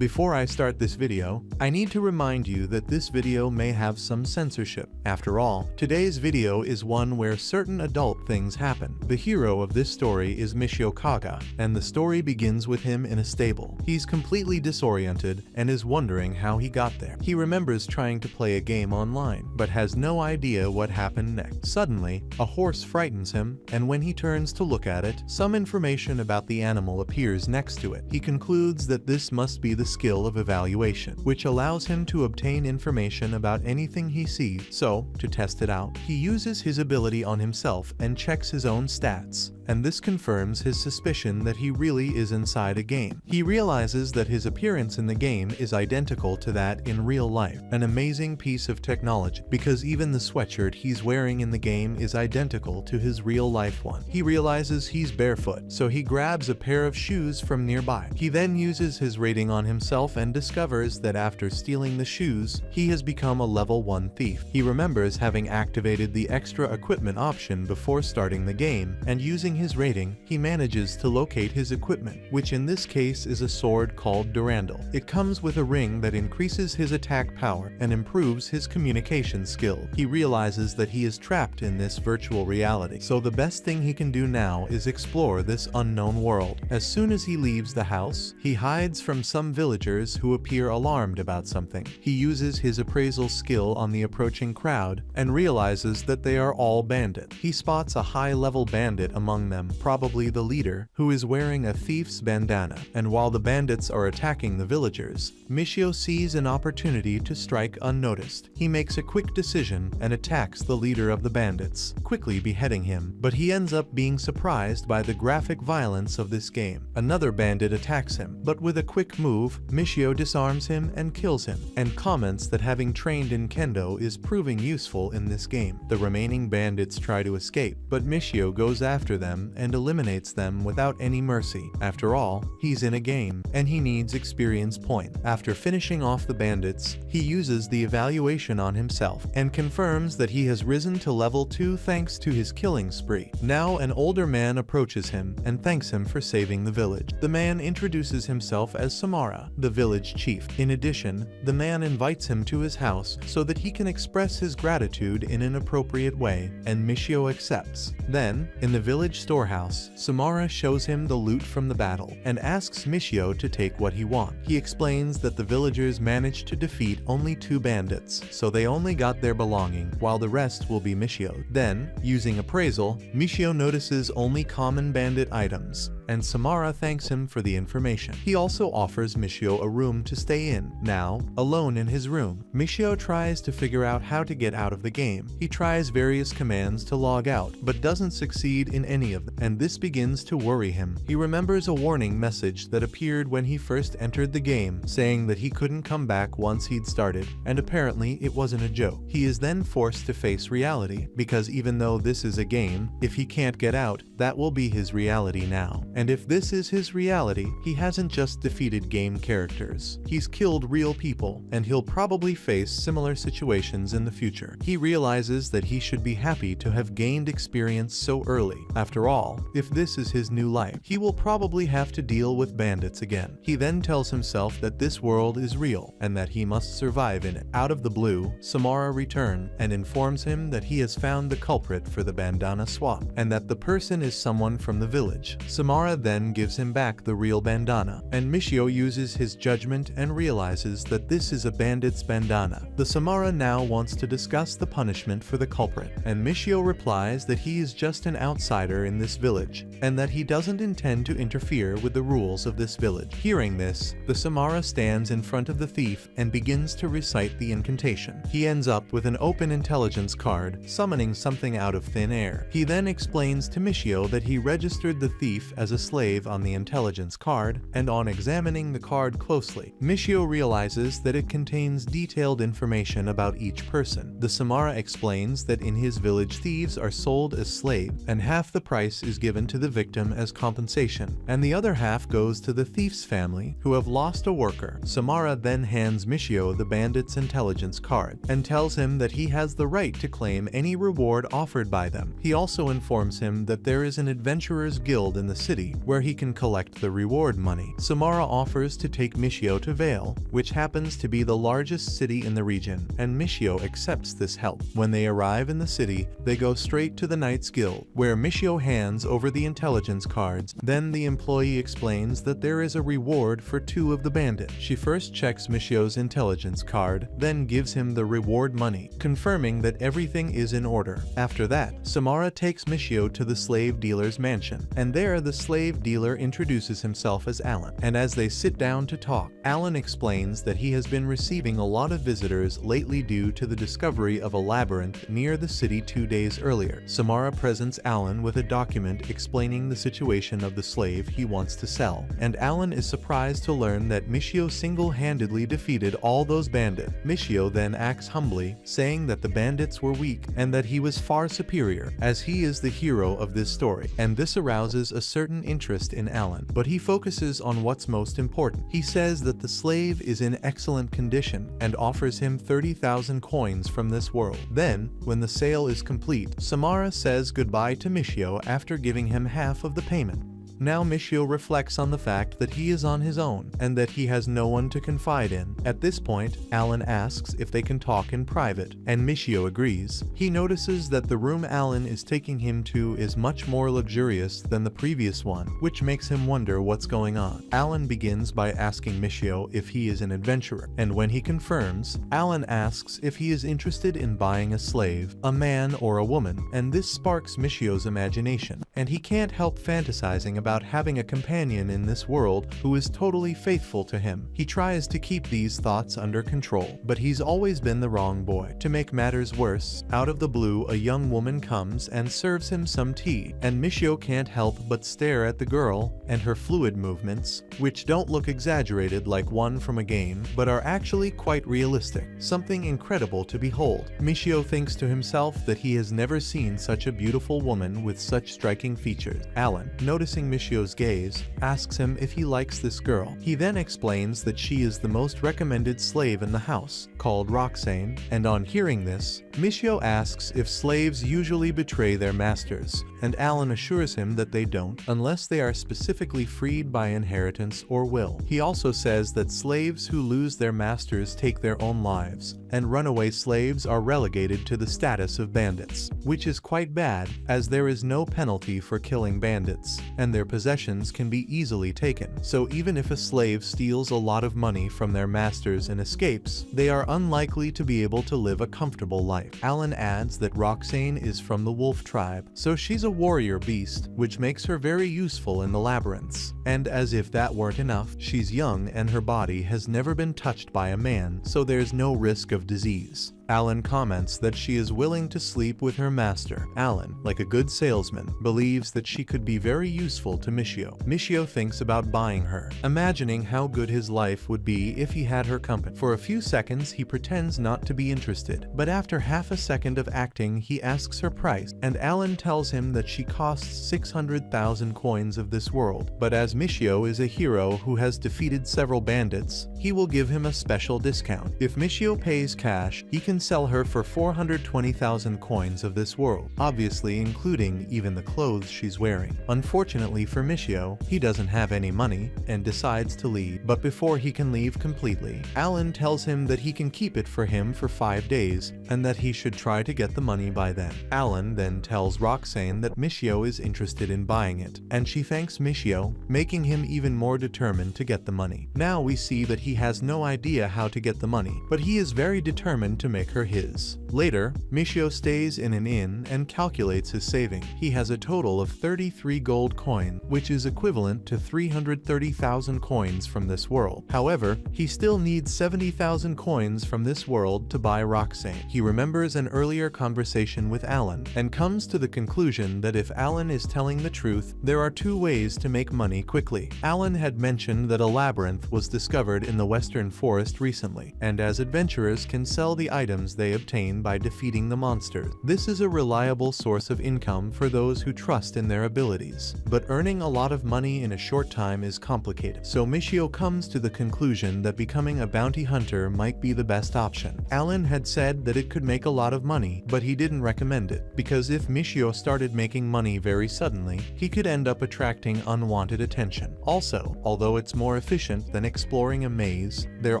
Before I start this video, I need to remind you that this video may have some censorship. After all, today's video is one where certain adult things happen. The hero of this story is Meikyuu Kaga, and the story begins with him in a stable. He's completely disoriented and is wondering how he got there. He remembers trying to play a game online, but has no idea what happened next. Suddenly, a horse frightens him, and when he turns to look at it, some information about the animal appears next to it. He concludes that this must be the skill of evaluation, which allows him to obtain information about anything he sees. So, to test it out, he uses his ability on himself and checks his own stats, and this confirms his suspicion that he really is inside a game. He realizes that his appearance in the game is identical to that in real life, an amazing piece of technology, because even the sweatshirt he's wearing in the game is identical to his real-life one. He realizes he's barefoot, so he grabs a pair of shoes from nearby. He then uses his rating on himself and discovers that after stealing the shoes, he has become a level 1 thief. He remembers having activated the extra equipment option before starting the game, and using his rating, he manages to locate his equipment, which in this case is a sword called Durandal. It comes with a ring that increases his attack power and improves his communication skill. He realizes that he is trapped in this virtual reality, so the best thing he can do now is explore this unknown world. As soon as he leaves the house, he hides from some villagers who appear alarmed about something. He uses his appraisal skill on the approaching crowd and realizes that they are all bandits. He spots a high-level bandit among them, probably the leader, who is wearing a thief's bandana. And while the bandits are attacking the villagers, Meikyuu sees an opportunity to strike unnoticed. He makes a quick decision and attacks the leader of the bandits, quickly beheading him, but he ends up being surprised by the graphic violence of this game. Another bandit attacks him, but with a quick move, Meikyuu disarms him and kills him, and comments that having trained in kendo is proving useful in this game. The remaining bandits try to escape, but Meikyuu goes after them and eliminates them without any mercy. After all, he's in a game, and he needs experience points. After finishing off the bandits, he uses the evaluation on himself, and confirms that he has risen to level 2 thanks to his killing spree. Now an older man approaches him and thanks him for saving the village. The man introduces himself as Samara, the village chief. In addition, the man invites him to his house so that he can express his gratitude in an appropriate way, and Meikyuu accepts. Then, in the village storehouse, Samara shows him the loot from the battle, and asks Meikyuu to take what he wants. He explains that the villagers managed to defeat only 2 bandits, so they only got their belonging, while the rest will be Meikyuu. Then, using appraisal, Meikyuu notices only common bandit items, and Samara thanks him for the information. He also offers Meikyuu a room to stay in. Now, alone in his room, Meikyuu tries to figure out how to get out of the game. He tries various commands to log out, but doesn't succeed in any of them, and this begins to worry him. He remembers a warning message that appeared when he first entered the game, saying that he couldn't come back once he'd started, and apparently it wasn't a joke. He is then forced to face reality, because even though this is a game, if he can't get out, that will be his reality now. And if this is his reality, he hasn't just defeated game characters. He's killed real people, and he'll probably face similar situations in the future. He realizes that he should be happy to have gained experience so early. After all, if this is his new life, he will probably have to deal with bandits again. He then tells himself that this world is real, and that he must survive in it. Out of the blue, Samara returns and informs him that he has found the culprit for the bandana swap, and that the person is someone from the village. Samara then gives him back the real bandana, and Meikyuu uses his judgment and realizes that this is a bandit's bandana. The Samara now wants to discuss the punishment for the culprit, and Meikyuu replies that he is just an outsider in this village, and that he doesn't intend to interfere with the rules of this village. Hearing this, the Samara stands in front of the thief and begins to recite the incantation. He ends up with an open intelligence card, summoning something out of thin air. He then explains to Meikyuu that he registered the thief as a slave on the intelligence card, and on examining the card closely, Meikyuu realizes that it contains detailed information about each person. The Samara explains that in his village, thieves are sold as slaves, and half the price is given to the victim as compensation, and the other half goes to the thief's family, who have lost a worker. Samara then hands Meikyuu the bandit's intelligence card, and tells him that he has the right to claim any reward offered by them. He also informs him that there is an adventurer's guild in the city city, where he can collect the reward money. Samara offers to take Meikyuu to Vale, which happens to be the largest city in the region, and Meikyuu accepts this help. When they arrive in the city, they go straight to the Knights Guild, where Meikyuu hands over the intelligence cards. Then the employee explains that there is a reward for 2 of the bandits. She first checks Meikyuu's intelligence card, then gives him the reward money, confirming that everything is in order. After that, Samara takes Meikyuu to the slave dealer's mansion, and there the slave dealer introduces himself as Alan. And as they sit down to talk, Alan explains that he has been receiving a lot of visitors lately due to the discovery of a labyrinth near the city 2 days earlier. Samara presents Alan with a document explaining the situation of the slave he wants to sell, and Alan is surprised to learn that Meikyuu single-handedly defeated all those bandits. Meikyuu then acts humbly, saying that the bandits were weak and that he was far superior, as he is the hero of this story, and this arouses a certain interest in Alan. But he focuses on what's most important. He says that the slave is in excellent condition and offers him 30,000 coins from this world. Then, when the sale is complete, Samara says goodbye to Meikyuu after giving him half of the payment. Now Meikyuu reflects on the fact that he is on his own and that he has no one to confide in. At this point, Alan asks if they can talk in private, and Meikyuu agrees. He notices that the room Alan is taking him to is much more luxurious than the previous one, which makes him wonder what's going on. Alan begins by asking Meikyuu if he is an adventurer, and when he confirms, Alan asks if he is interested in buying a slave, a man or a woman, and this sparks Meikyuu's imagination, and he can't help fantasizing about having a companion in this world who is totally faithful to him. He tries to keep these thoughts under control, but he's always been the wrong boy. To make matters worse, out of the blue a young woman comes and serves him some tea, and Meikyuu can't help but stare at the girl and her fluid movements, which don't look exaggerated like one from a game, but are actually quite realistic. Something incredible to behold. Meikyuu thinks to himself that he has never seen such a beautiful woman with such striking features. Alan, noticing Meikyuu's gaze, asks him if he likes this girl. He then explains that she is the most recommended slave in the house, called Roxane, and on hearing this, Meikyuu asks if slaves usually betray their masters, and Alan assures him that they don't, unless they are specifically freed by inheritance or will. He also says that slaves who lose their masters take their own lives, and runaway slaves are relegated to the status of bandits, which is quite bad, as there is no penalty for killing bandits, and their possessions can be easily taken. So even if a slave steals a lot of money from their masters and escapes, they are unlikely to be able to live a comfortable life. Alan adds that Roxane is from the wolf tribe, so she's a warrior beast, which makes her very useful in the labyrinths. And as if that weren't enough, she's young and her body has never been touched by a man, so there's no risk of disease. Alan comments that she is willing to sleep with her master. Alan, like a good salesman, believes that she could be very useful to Meikyuu. Meikyuu thinks about buying her, imagining how good his life would be if he had her company. For a few seconds he pretends not to be interested, but after half a second of acting he asks her price, and Alan tells him that she costs 600,000 coins of this world. But as Meikyuu is a hero who has defeated several bandits, he will give him a special discount. If Meikyuu pays cash, he can sell her for 420,000 coins of this world, obviously including even the clothes she's wearing. Unfortunately for Meikyuu, he doesn't have any money and decides to leave, but before he can leave completely, Alan tells him that he can keep it for him for 5 days and that he should try to get the money by then. Alan then tells Roxane that Meikyuu is interested in buying it, and she thanks Meikyuu, making him even more determined to get the money. Now we see that he has no idea how to get the money, but he is very determined to make her his. Later, Meikyuu stays in an inn and calculates his saving. He has a total of 33 gold coins, which is equivalent to 330,000 coins from this world. However, he still needs 70,000 coins from this world to buy Roxane. He remembers an earlier conversation with Alan and comes to the conclusion that if Alan is telling the truth, there are 2 ways to make money quickly. Alan had mentioned that a labyrinth was discovered in the western forest recently, and as adventurers can sell the items they obtain by defeating the monsters. This is a reliable source of income for those who trust in their abilities. But earning a lot of money in a short time is complicated, so Meikyuu comes to the conclusion that becoming a bounty hunter might be the best option. Alan had said that it could make a lot of money, but he didn't recommend it, because if Meikyuu started making money very suddenly, he could end up attracting unwanted attention. Also, although it's more efficient than exploring a maze, there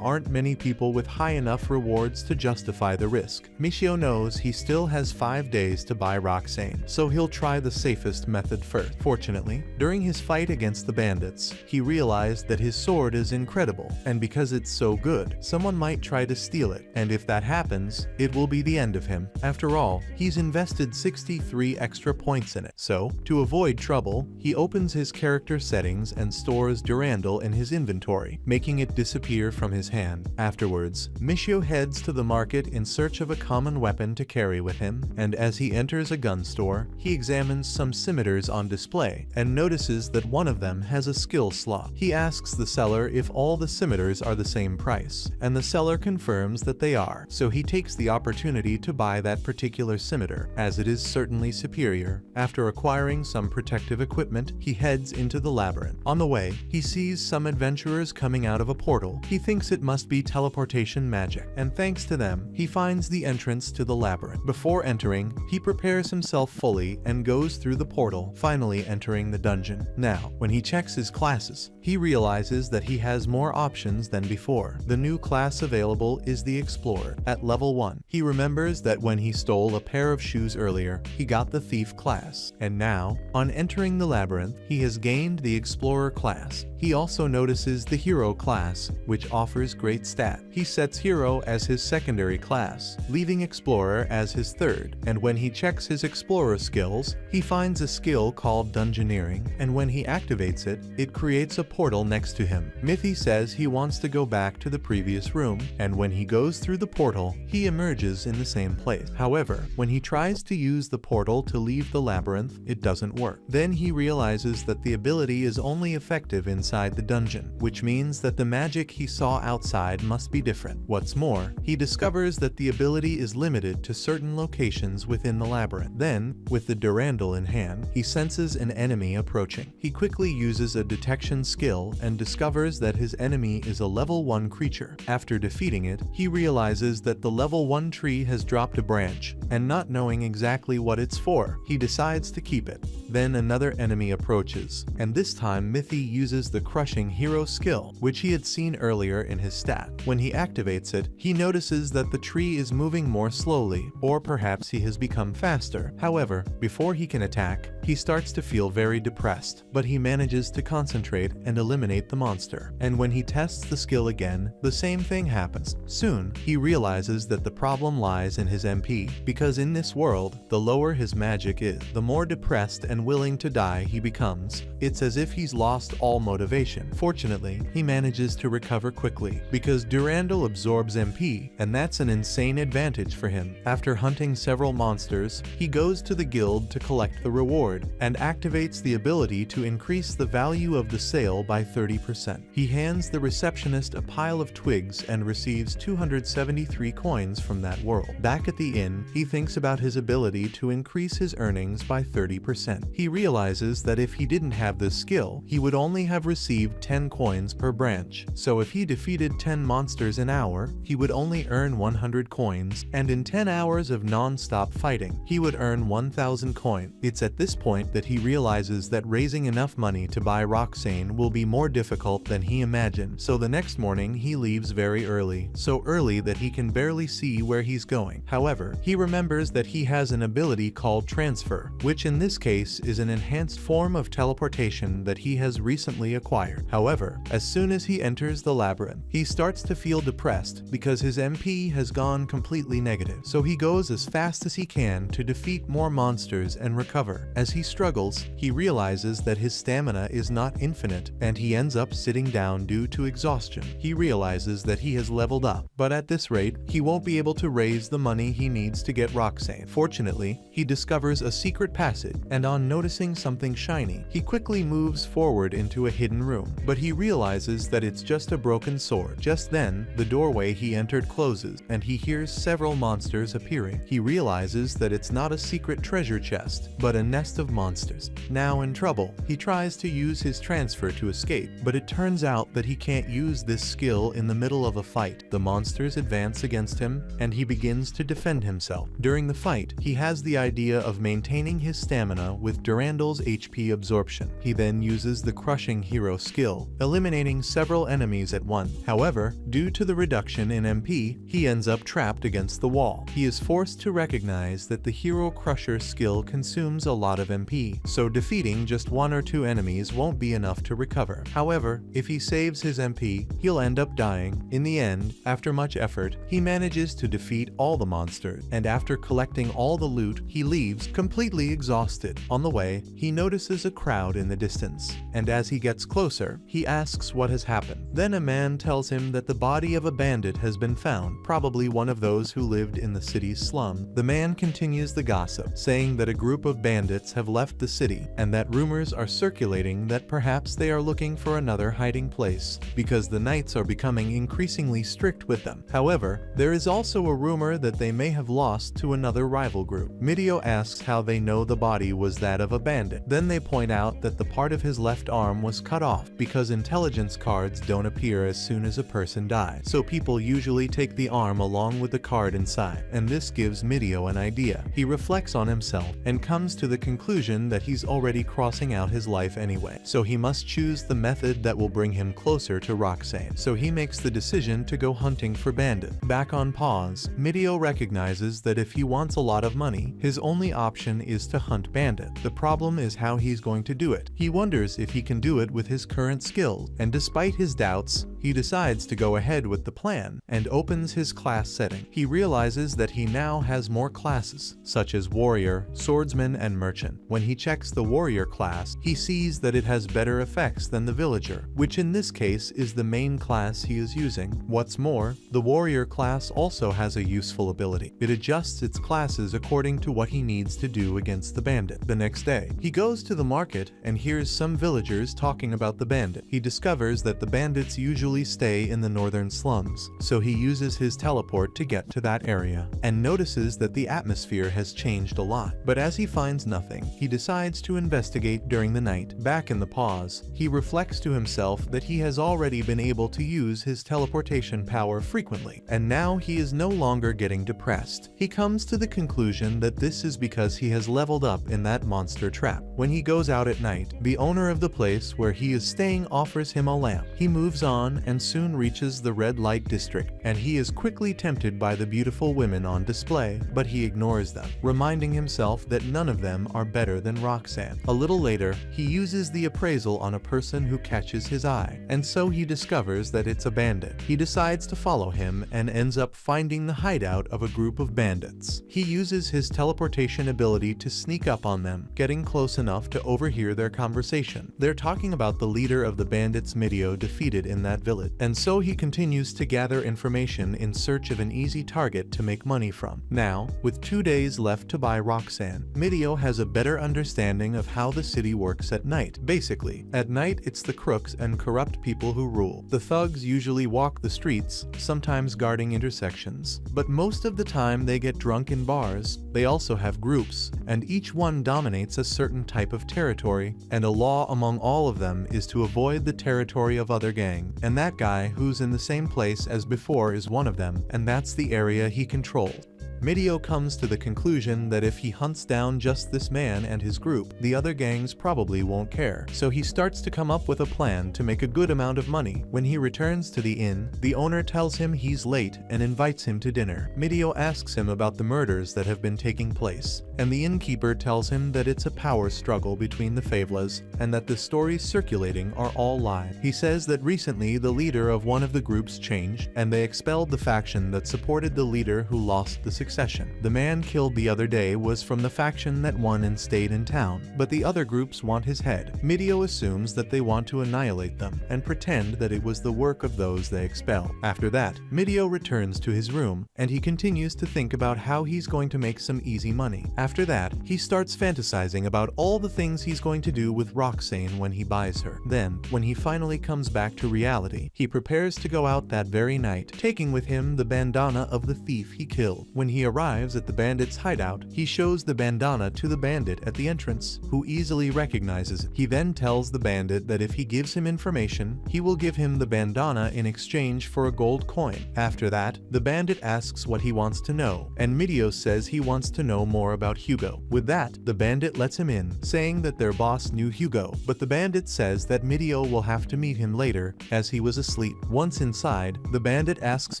aren't many people with high enough rewards to justify the risk. Meikyuu knows he still has 5 days to buy Roxane, so he'll try the safest method first. Fortunately, during his fight against the bandits, he realized that his sword is incredible, and because it's so good, someone might try to steal it, and if that happens, it will be the end of him. After all, he's invested 63 extra points in it. So, to avoid trouble, he opens his character settings and stores Durandal in his inventory, making it disappear from his hand. Afterwards, Meikyuu heads to the market in search of a common weapon to carry with him, and as he enters a gun store, he examines some scimitars on display and notices that one of them has a skill slot. He asks the seller if all the scimitars are the same price, and the seller confirms that they are, so he takes the opportunity to buy that particular scimitar, as it is certainly superior. After acquiring some protective equipment, he heads into the labyrinth. On the way, he sees some adventurers coming out of a portal. He thinks it must be teleportation magic, and thanks to them, he finds the entrance to the labyrinth. Before entering, he prepares himself fully and goes through the portal, finally entering the dungeon. Now, when he checks his classes, he realizes that he has more options than before. The new class available is the Explorer. At level 1, he remembers that when he stole a pair of shoes earlier, he got the Thief class, and now, on entering the labyrinth, he has gained the Explorer class. He also notices the Hero class, which offers great stat. He sets Hero as his secondary class, leaving Explorer as his third, and when he checks his Explorer skills, he finds a skill called Dungeoneering, and when he activates it, it creates a portal next to him. Mithy says he wants to go back to the previous room, and when he goes through the portal, he emerges in the same place. However, when he tries to use the portal to leave the labyrinth, it doesn't work. Then he realizes that the ability is only effective inside the dungeon, which means that the magic he saw outside must be different. What's more, he discovers that the ability is limited to certain locations within the labyrinth. Then, with the Durandal in hand, he senses an enemy approaching. He quickly uses a detection skill and discovers that his enemy is a level 1 creature. After defeating it, he realizes that the level 1 tree has dropped a branch, and not knowing exactly what it's for, he decides to keep it. Then another enemy approaches, and this time Mithy uses the Crushing Hero skill, which he had seen earlier in his stat. When he activates it, he notices that the tree is moving more slowly, or perhaps he has become faster. However, before he can attack, he starts to feel very depressed, but he manages to concentrate and eliminate the monster. And when he tests the skill again, the same thing happens. Soon, he realizes that the problem lies in his MP, because in this world, the lower his magic is, the more depressed and willing to die he becomes. It's as if he's lost all motivation. Fortunately, he manages to recover quickly, because Durandal absorbs MP, and that's an insane advantage for him. After hunting several monsters, he goes to the guild to collect the reward, and activates the ability to increase the value of the sale by 30%. He hands the receptionist a pile of twigs and receives 273 coins from that world. Back at the inn, he thinks about his ability to increase his earnings by 30%. He realizes that if he didn't have this skill, he would only have received 10 coins per branch. So if he defeated 10 monsters an hour, he would only earn 100 coins, and in 10 hours of non-stop fighting, he would earn 1,000 coins. It's at this point that he realizes that raising enough money to buy Roxane will be more difficult than he imagined, so the next morning he leaves very early, so early that he can barely see where he's going. However, he remembers that he has an ability called Transfer, which in this case is an enhanced form of teleportation that he has recently acquired. However, as soon as he enters the labyrinth, he starts to feel depressed because his MP has gone completely negative, so he goes as fast as he can to defeat more monsters and recover. As as he struggles, he realizes that his stamina is not infinite, and he ends up sitting down due to exhaustion. He realizes that he has leveled up, but at this rate, he won't be able to raise the money he needs to get Roxane. Fortunately, he discovers a secret passage, and on noticing something shiny, he quickly moves forward into a hidden room, but he realizes that it's just a broken sword. Just then, the doorway he entered closes, and he hears several monsters appearing. He realizes that it's not a secret treasure chest, but a nest of monsters. Now in trouble, he tries to use his transfer to escape, but it turns out that he can't use this skill in the middle of a fight. The monsters advance against him, and he begins to defend himself. During the fight, he has the idea of maintaining his stamina with Durandal's HP absorption. He then uses the crushing hero skill, eliminating several enemies at once. However, due to the reduction in MP, he ends up trapped against the wall. He is forced to recognize that the hero crusher skill consumes a lot of MP, so defeating just one or two enemies won't be enough to recover. However, if he saves his MP, he'll end up dying. In the end, after much effort, he manages to defeat all the monsters, and after collecting all the loot, he leaves completely exhausted. On the way, he notices a crowd in the distance, and as he gets closer, he asks what has happened. Then a man tells him that the body of a bandit has been found, probably one of those who lived in the city's slum. The man continues the gossip, saying that a group of bandits have left the city, and that rumors are circulating that perhaps they are looking for another hiding place, because the knights are becoming increasingly strict with them. However, there is also a rumor that they may have lost to another rival group. Meikyuu asks how they know the body was that of a bandit. Then they point out that the part of his left arm was cut off because intelligence cards don't appear as soon as a person dies, so people usually take the arm along with the card inside, and this gives Meikyuu an idea. He reflects on himself and comes to the conclusion that he's already crossing out his life anyway, so he must choose the method that will bring him closer to Roxane. So he makes the decision to go hunting for bandits. Back on pause, Meikyuu recognizes that if he wants a lot of money, his only option is to hunt bandits. The problem is how he's going to do it. He wonders if he can do it with his current skills, and despite his doubts, he decides to go ahead with the plan and opens his class setting. He realizes that he now has more classes, such as warrior, swordsman, and merchant. When he checks the warrior class, he sees that it has better effects than the villager, which in this case is the main class he is using. What's more, the warrior class also has a useful ability. It adjusts its classes according to what he needs to do against the bandit. The next day, he goes to the market and hears some villagers talking about the bandit. He discovers that the bandits usually stay in the northern slums, so he uses his teleport to get to that area, and notices that the atmosphere has changed a lot. But as he finds nothing, he decides to investigate during the night. Back in the pause, he reflects to himself that he has already been able to use his teleportation power frequently, and now he is no longer getting depressed. He comes to the conclusion that this is because he has leveled up in that monster trap. When he goes out at night, the owner of the place where he is staying offers him a lamp. He moves on and soon reaches the red light district, and he is quickly tempted by the beautiful women on display, but he ignores them, reminding himself that none of them are better than Roxane. A little later, he uses the appraisal on a person who catches his eye, and so he discovers that it's a bandit. He decides to follow him and ends up finding the hideout of a group of bandits. He uses his teleportation ability to sneak up on them, getting close enough to overhear their conversation. They're talking about the leader of the bandits Meikyuu defeated in that village, and so he continues to gather information in search of an easy target to make money from. Now, with 2 days left to buy Roxane, Meikyuu has a better understanding of how the city works at night. Basically, at night it's the crooks and corrupt people who rule. The thugs usually walk the streets, sometimes guarding intersections, but most of the time they get drunk in bars. They also have groups, and each one dominates a certain type of territory, and a law among all of them is to avoid the territory of other gang, and that guy who's in the same place as before is one of them, and that's the area he controls. Meikyuu comes to the conclusion that if he hunts down just this man and his group, the other gangs probably won't care. So he starts to come up with a plan to make a good amount of money. When he returns to the inn, the owner tells him he's late and invites him to dinner. Meikyuu asks him about the murders that have been taking place, and the innkeeper tells him that it's a power struggle between the Favelas and that the stories circulating are all lies. He says that recently the leader of one of the groups changed, and they expelled the faction that supported the leader who lost the succession. succession. The man killed the other day was from the faction that won and stayed in town, but the other groups want his head. Meikyuu assumes that they want to annihilate them and pretend that it was the work of those they expel. After that, Meikyuu returns to his room and he continues to think about how he's going to make some easy money. After that, he starts fantasizing about all the things he's going to do with Roxane when he buys her. Then, when he finally comes back to reality, he prepares to go out that very night, taking with him the bandana of the thief he killed. When he arrives at the bandit's hideout, he shows the bandana to the bandit at the entrance, who easily recognizes it. He then tells the bandit that if he gives him information, he will give him the bandana in exchange for a gold coin. After that, the bandit asks what he wants to know, and Meikyuu says he wants to know more about Hugo. With that, the bandit lets him in, saying that their boss knew Hugo, but the bandit says that Meikyuu will have to meet him later, as he was asleep. Once inside, the bandit asks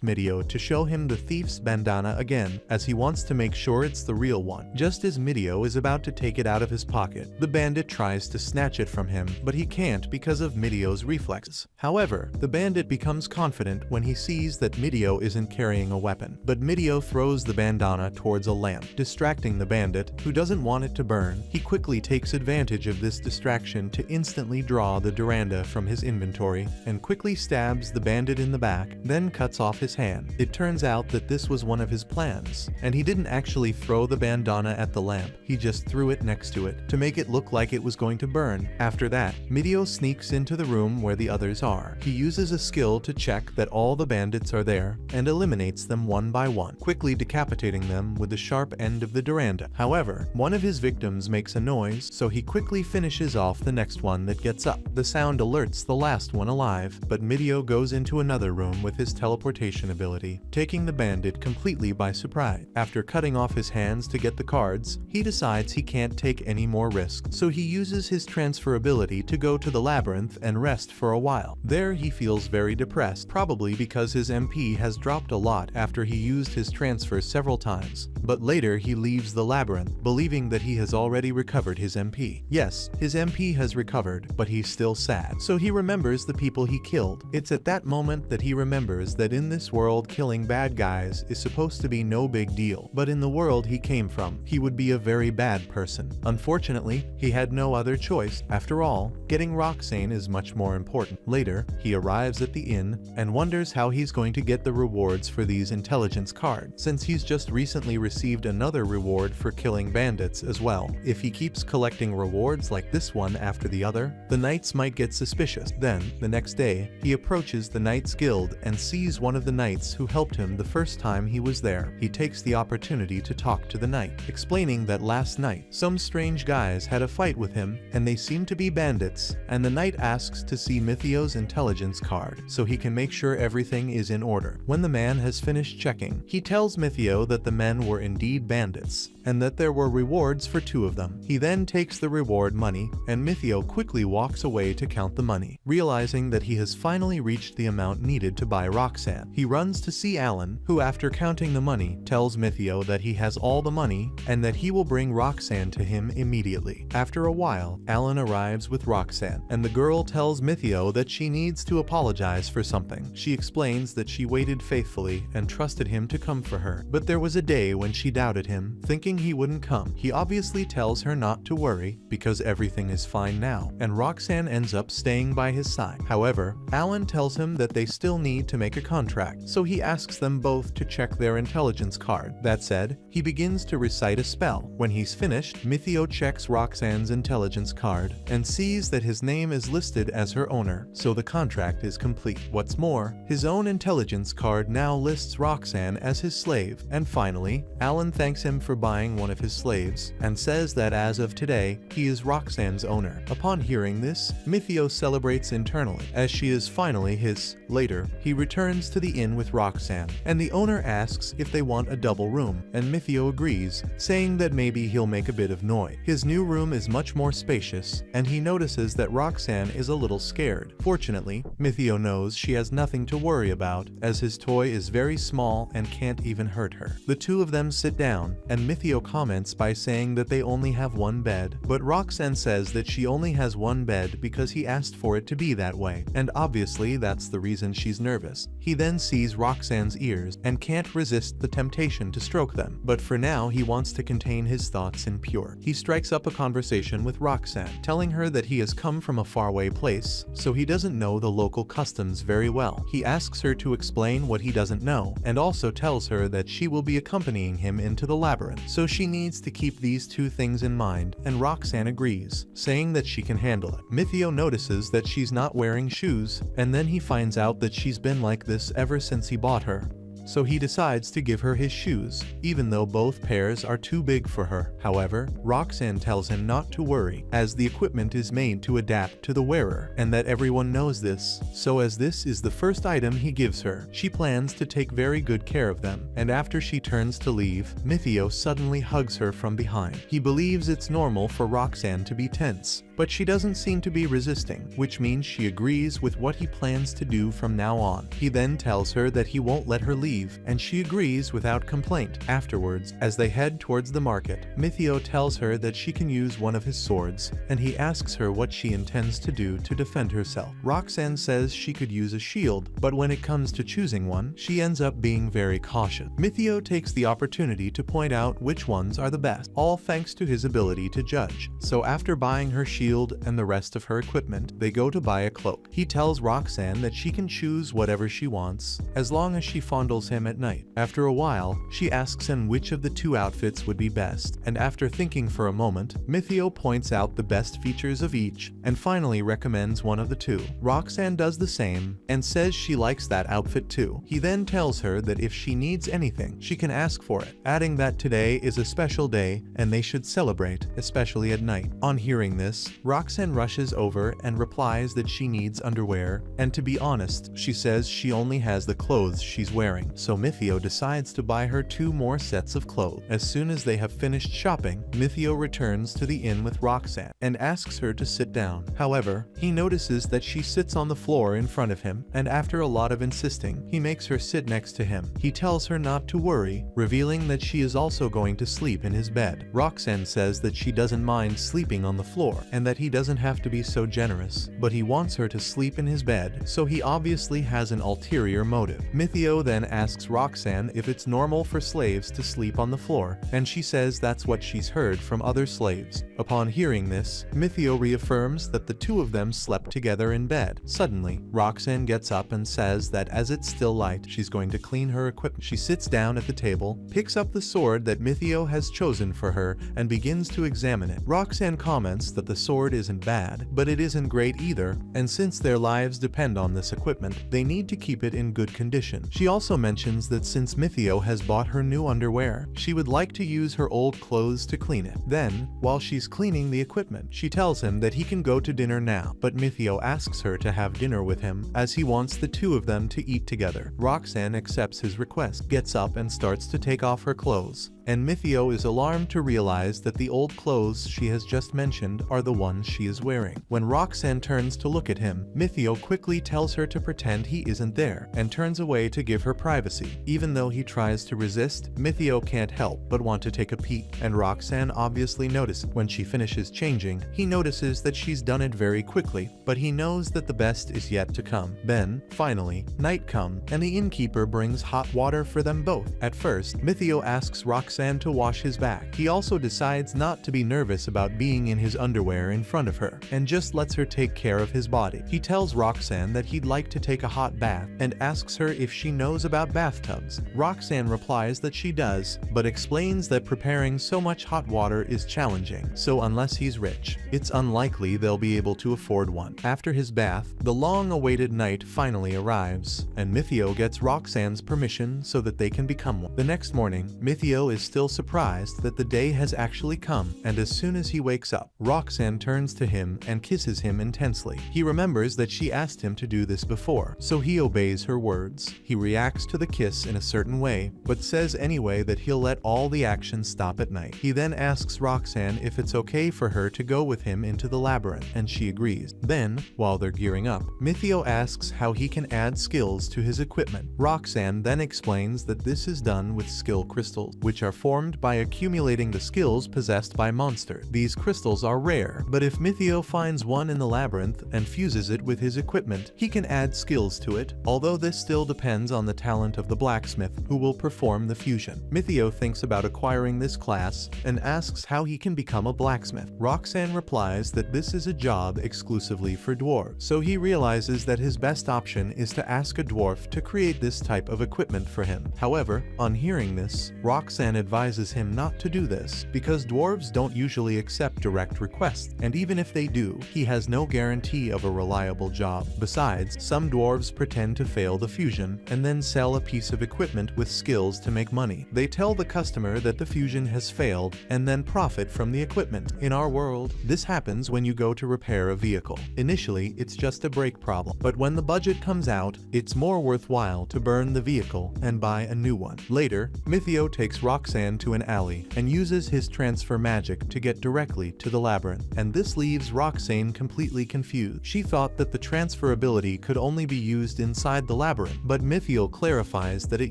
Meikyuu to show him the thief's bandana again, as he wants to make sure it's the real one. Just as Meikyuu is about to take it out of his pocket, the bandit tries to snatch it from him, but he can't because of Meikyuu's reflexes. However, the bandit becomes confident when he sees that Meikyuu isn't carrying a weapon, but Meikyuu throws the bandana towards a lamp, distracting the bandit, who doesn't want it to burn. He quickly takes advantage of this distraction to instantly draw the duranda from his inventory and quickly stabs the bandit in the back, then cuts off his hand. It turns out that this was one of his plans, and he didn't actually throw the bandana at the lamp, he just threw it next to it to make it look like it was going to burn. After that, Meikyuu sneaks into the room where the others are. He uses a skill to check that all the bandits are there and eliminates them one by one, quickly decapitating them with the sharp end of the duranda. However, one of his victims makes a noise, so he quickly finishes off the next one that gets up. The sound alerts the last one alive, but Meikyuu goes into another room with his teleportation ability, taking the bandit completely by surprise. After cutting off his hands to get the cards, he decides he can't take any more risks, so he uses his transfer ability to go to the labyrinth and rest for a while. There he feels very depressed, probably because his MP has dropped a lot after he used his transfer several times. But later he leaves the labyrinth, believing that he has already recovered his MP. Yes, his MP has recovered, but he's still sad. So he remembers the people he killed. It's at that moment that he remembers that in this world killing bad guys is supposed to be no big deal, but in the world he came from, he would be a very bad person. Unfortunately, he had no other choice. After all, getting Roxane is much more important. Later, he arrives at the inn and wonders how he's going to get the rewards for these intelligence cards, since he's just recently received another reward for killing bandits as well. If he keeps collecting rewards like this one after the other, the knights might get suspicious. Then, the next day, he approaches the Knights Guild and sees one of the knights who helped him the first time he was there. He takes the opportunity to talk to the knight, explaining that last night, some strange guys had a fight with him, and they seem to be bandits, and the knight asks to see Meikyuu's intelligence card, so he can make sure everything is in order. When the man has finished checking, he tells Meikyuu that the men were indeed bandits, and that there were rewards for 2 of them. He then takes the reward money, and Meikyuu quickly walks away to count the money. Realizing that he has finally reached the amount needed to buy Roxane, he runs to see Alan, who after counting the money, tells Meikyuu that he has all the money, and that he will bring Roxane to him immediately. After a while, Alan arrives with Roxane, and the girl tells Meikyuu that she needs to apologize for something. She explains that she waited faithfully and trusted him to come for her, but there was a day when she doubted him, thinking he wouldn't come. He obviously tells her not to worry, because everything is fine now, and Roxane ends up staying by his side. However, Alan tells him that they still need to make a contract, so he asks them both to check their intelligence card. That said, he begins to recite a spell. When he's finished, Meikyuu checks Roxane's intelligence card and sees that his name is listed as her owner, so the contract is complete. What's more, his own intelligence card now lists Roxane as his slave. And finally, Alan thanks him for buying one of his slaves, and says that as of today, he is Roxane's owner. Upon hearing this, Meikyuu celebrates internally, as she is finally his. Later, he returns to the inn with Roxane, and the owner asks if they want a double room, and Meikyuu agrees, saying that maybe he'll make a bit of noise. His new room is much more spacious, and he notices that Roxane is a little scared. Fortunately, Meikyuu knows she has nothing to worry about, as his toy is very small and can't even hurt her. The 2 of them sit down, and Meikyuu Meikyuu comments by saying that they only have one bed, but Roxanne says that she only has one bed because he asked for it to be that way, and obviously that's the reason she's nervous. He then sees Roxanne's ears and can't resist the temptation to stroke them, but for now he wants to contain his thoughts in pure. He strikes up a conversation with Roxanne, telling her that he has come from a faraway place, so he doesn't know the local customs very well. He asks her to explain what he doesn't know, and also tells her that she will be accompanying him into the labyrinth, so she needs to keep these two things in mind, and Roxanne agrees, saying that she can handle it. Meikyuu notices that she's not wearing shoes, and then he finds out that she's been like this ever since he bought her. So he decides to give her his shoes, even though both pairs are too big for her. However, Roxanne tells him not to worry, as the equipment is made to adapt to the wearer, and that everyone knows this, so as this is the first item he gives her, she plans to take very good care of them, and after she turns to leave, Meikyuu suddenly hugs her from behind. He believes it's normal for Roxanne to be tense, but she doesn't seem to be resisting, which means she agrees with what he plans to do from now on. He then tells her that he won't let her leave, and she agrees without complaint. Afterwards, as they head towards the market, Meikyuu tells her that she can use one of his swords, and he asks her what she intends to do to defend herself. Roxanne says she could use a shield, but when it comes to choosing one, she ends up being very cautious. Meikyuu takes the opportunity to point out which ones are the best, all thanks to his ability to judge. So after buying her shield and the rest of her equipment, they go to buy a cloak. He tells Roxanne that she can choose whatever she wants, as long as she fondles him at night. After a while, she asks him which of the two outfits would be best, and after thinking for a moment, Meikyuu points out the best features of each, and finally recommends one of the two. Roxanne does the same, and says she likes that outfit too. He then tells her that if she needs anything, she can ask for it, adding that today is a special day, and they should celebrate, especially at night. On hearing this, Roxanne rushes over and replies that she needs underwear, and to be honest, she says she only has the clothes she's wearing, so Meikyuu decides to buy her 2 more sets of clothes. As soon as they have finished shopping, Meikyuu returns to the inn with Roxanne and asks her to sit down. However, he notices that she sits on the floor in front of him, and after a lot of insisting, he makes her sit next to him. He tells her not to worry, revealing that she is also going to sleep in his bed. Roxanne says that she doesn't mind sleeping on the floor, and that he doesn't have to be so generous, but he wants her to sleep in his bed, so he obviously has an ulterior motive. Meikyuu then asks Roxanne if it's normal for slaves to sleep on the floor, and she says that's what she's heard from other slaves. Upon hearing this, Meikyuu reaffirms that the two of them slept together in bed. Suddenly, Roxanne gets up and says that as it's still light, she's going to clean her equipment. She sits down at the table, picks up the sword that Meikyuu has chosen for her, and begins to examine it. Roxanne comments that the sword isn't bad, but it isn't great either, and since their lives depend on this equipment, they need to keep it in good condition. She also mentions that since Meikyuu has bought her new underwear, she would like to use her old clothes to clean it. Then, while she's cleaning the equipment, she tells him that he can go to dinner now, but Meikyuu asks her to have dinner with him, as he wants the two of them to eat together. Roxanne accepts his request, gets up and starts to take off her clothes, and Meikyuu is alarmed to realize that the old clothes she has just mentioned are the ones she is wearing. When Roxanne turns to look at him, Meikyuu quickly tells her to pretend he isn't there, and turns away to give her privacy. Even though he tries to resist, Meikyuu can't help but want to take a peek, and Roxanne obviously notices. When she finishes changing, he notices that she's done it very quickly, but he knows that the best is yet to come. Then, finally, night comes, and the innkeeper brings hot water for them both. At first, Meikyuu asks Roxanne to wash his back. He also decides not to be nervous about being in his underwear in front of her, and just lets her take care of his body. He tells Roxanne that he'd like to take a hot bath, and asks her if she knows about bathtubs. Roxanne replies that she does, but explains that preparing so much hot water is challenging, so unless he's rich, it's unlikely they'll be able to afford one. After his bath, the long-awaited night finally arrives, and Meikyuu gets Roxanne's permission so that they can become one. The next morning, Meikyuu is still surprised that the day has actually come, and as soon as he wakes up, Roxanne turns to him and kisses him intensely. He remembers that she asked him to do this before, so he obeys her words. He reacts to the kiss in a certain way, but says anyway that he'll let all the action stop at night. He then asks Roxanne if it's okay for her to go with him into the labyrinth, and she agrees. Then, while they're gearing up, Meikyuu asks how he can add skills to his equipment. Roxanne then explains that this is done with skill crystals, which are formed by accumulating the skills possessed by monsters. These crystals are rare, but if Meikyuu finds one in the labyrinth and fuses it with his equipment, he can add skills to it, although this still depends on the talent of the blacksmith who will perform the fusion. Meikyuu thinks about acquiring this class and asks how he can become a blacksmith. Roxanne replies that this is a job exclusively for dwarves, so he realizes that his best option is to ask a dwarf to create this type of equipment for him. However, on hearing this, Roxanne advises him not to do this because dwarves don't usually accept direct requests, and even if they do, he has no guarantee of a reliable job. Besides, some dwarves pretend to fail the fusion and then sell a piece of equipment with skills to make money. They tell the customer that the fusion has failed and then profit from the equipment. In our world, this happens when you go to repair a vehicle. Initially, it's just a brake problem, but when the budget comes out, it's more worthwhile to burn the vehicle and buy a new one. Later, Meikyuu takes Roxanne to an alley and uses his transfer magic to get directly to the labyrinth, and this leaves Roxanne completely confused. She thought that the transfer ability could only be used inside the labyrinth, but Meikyuu clarifies that it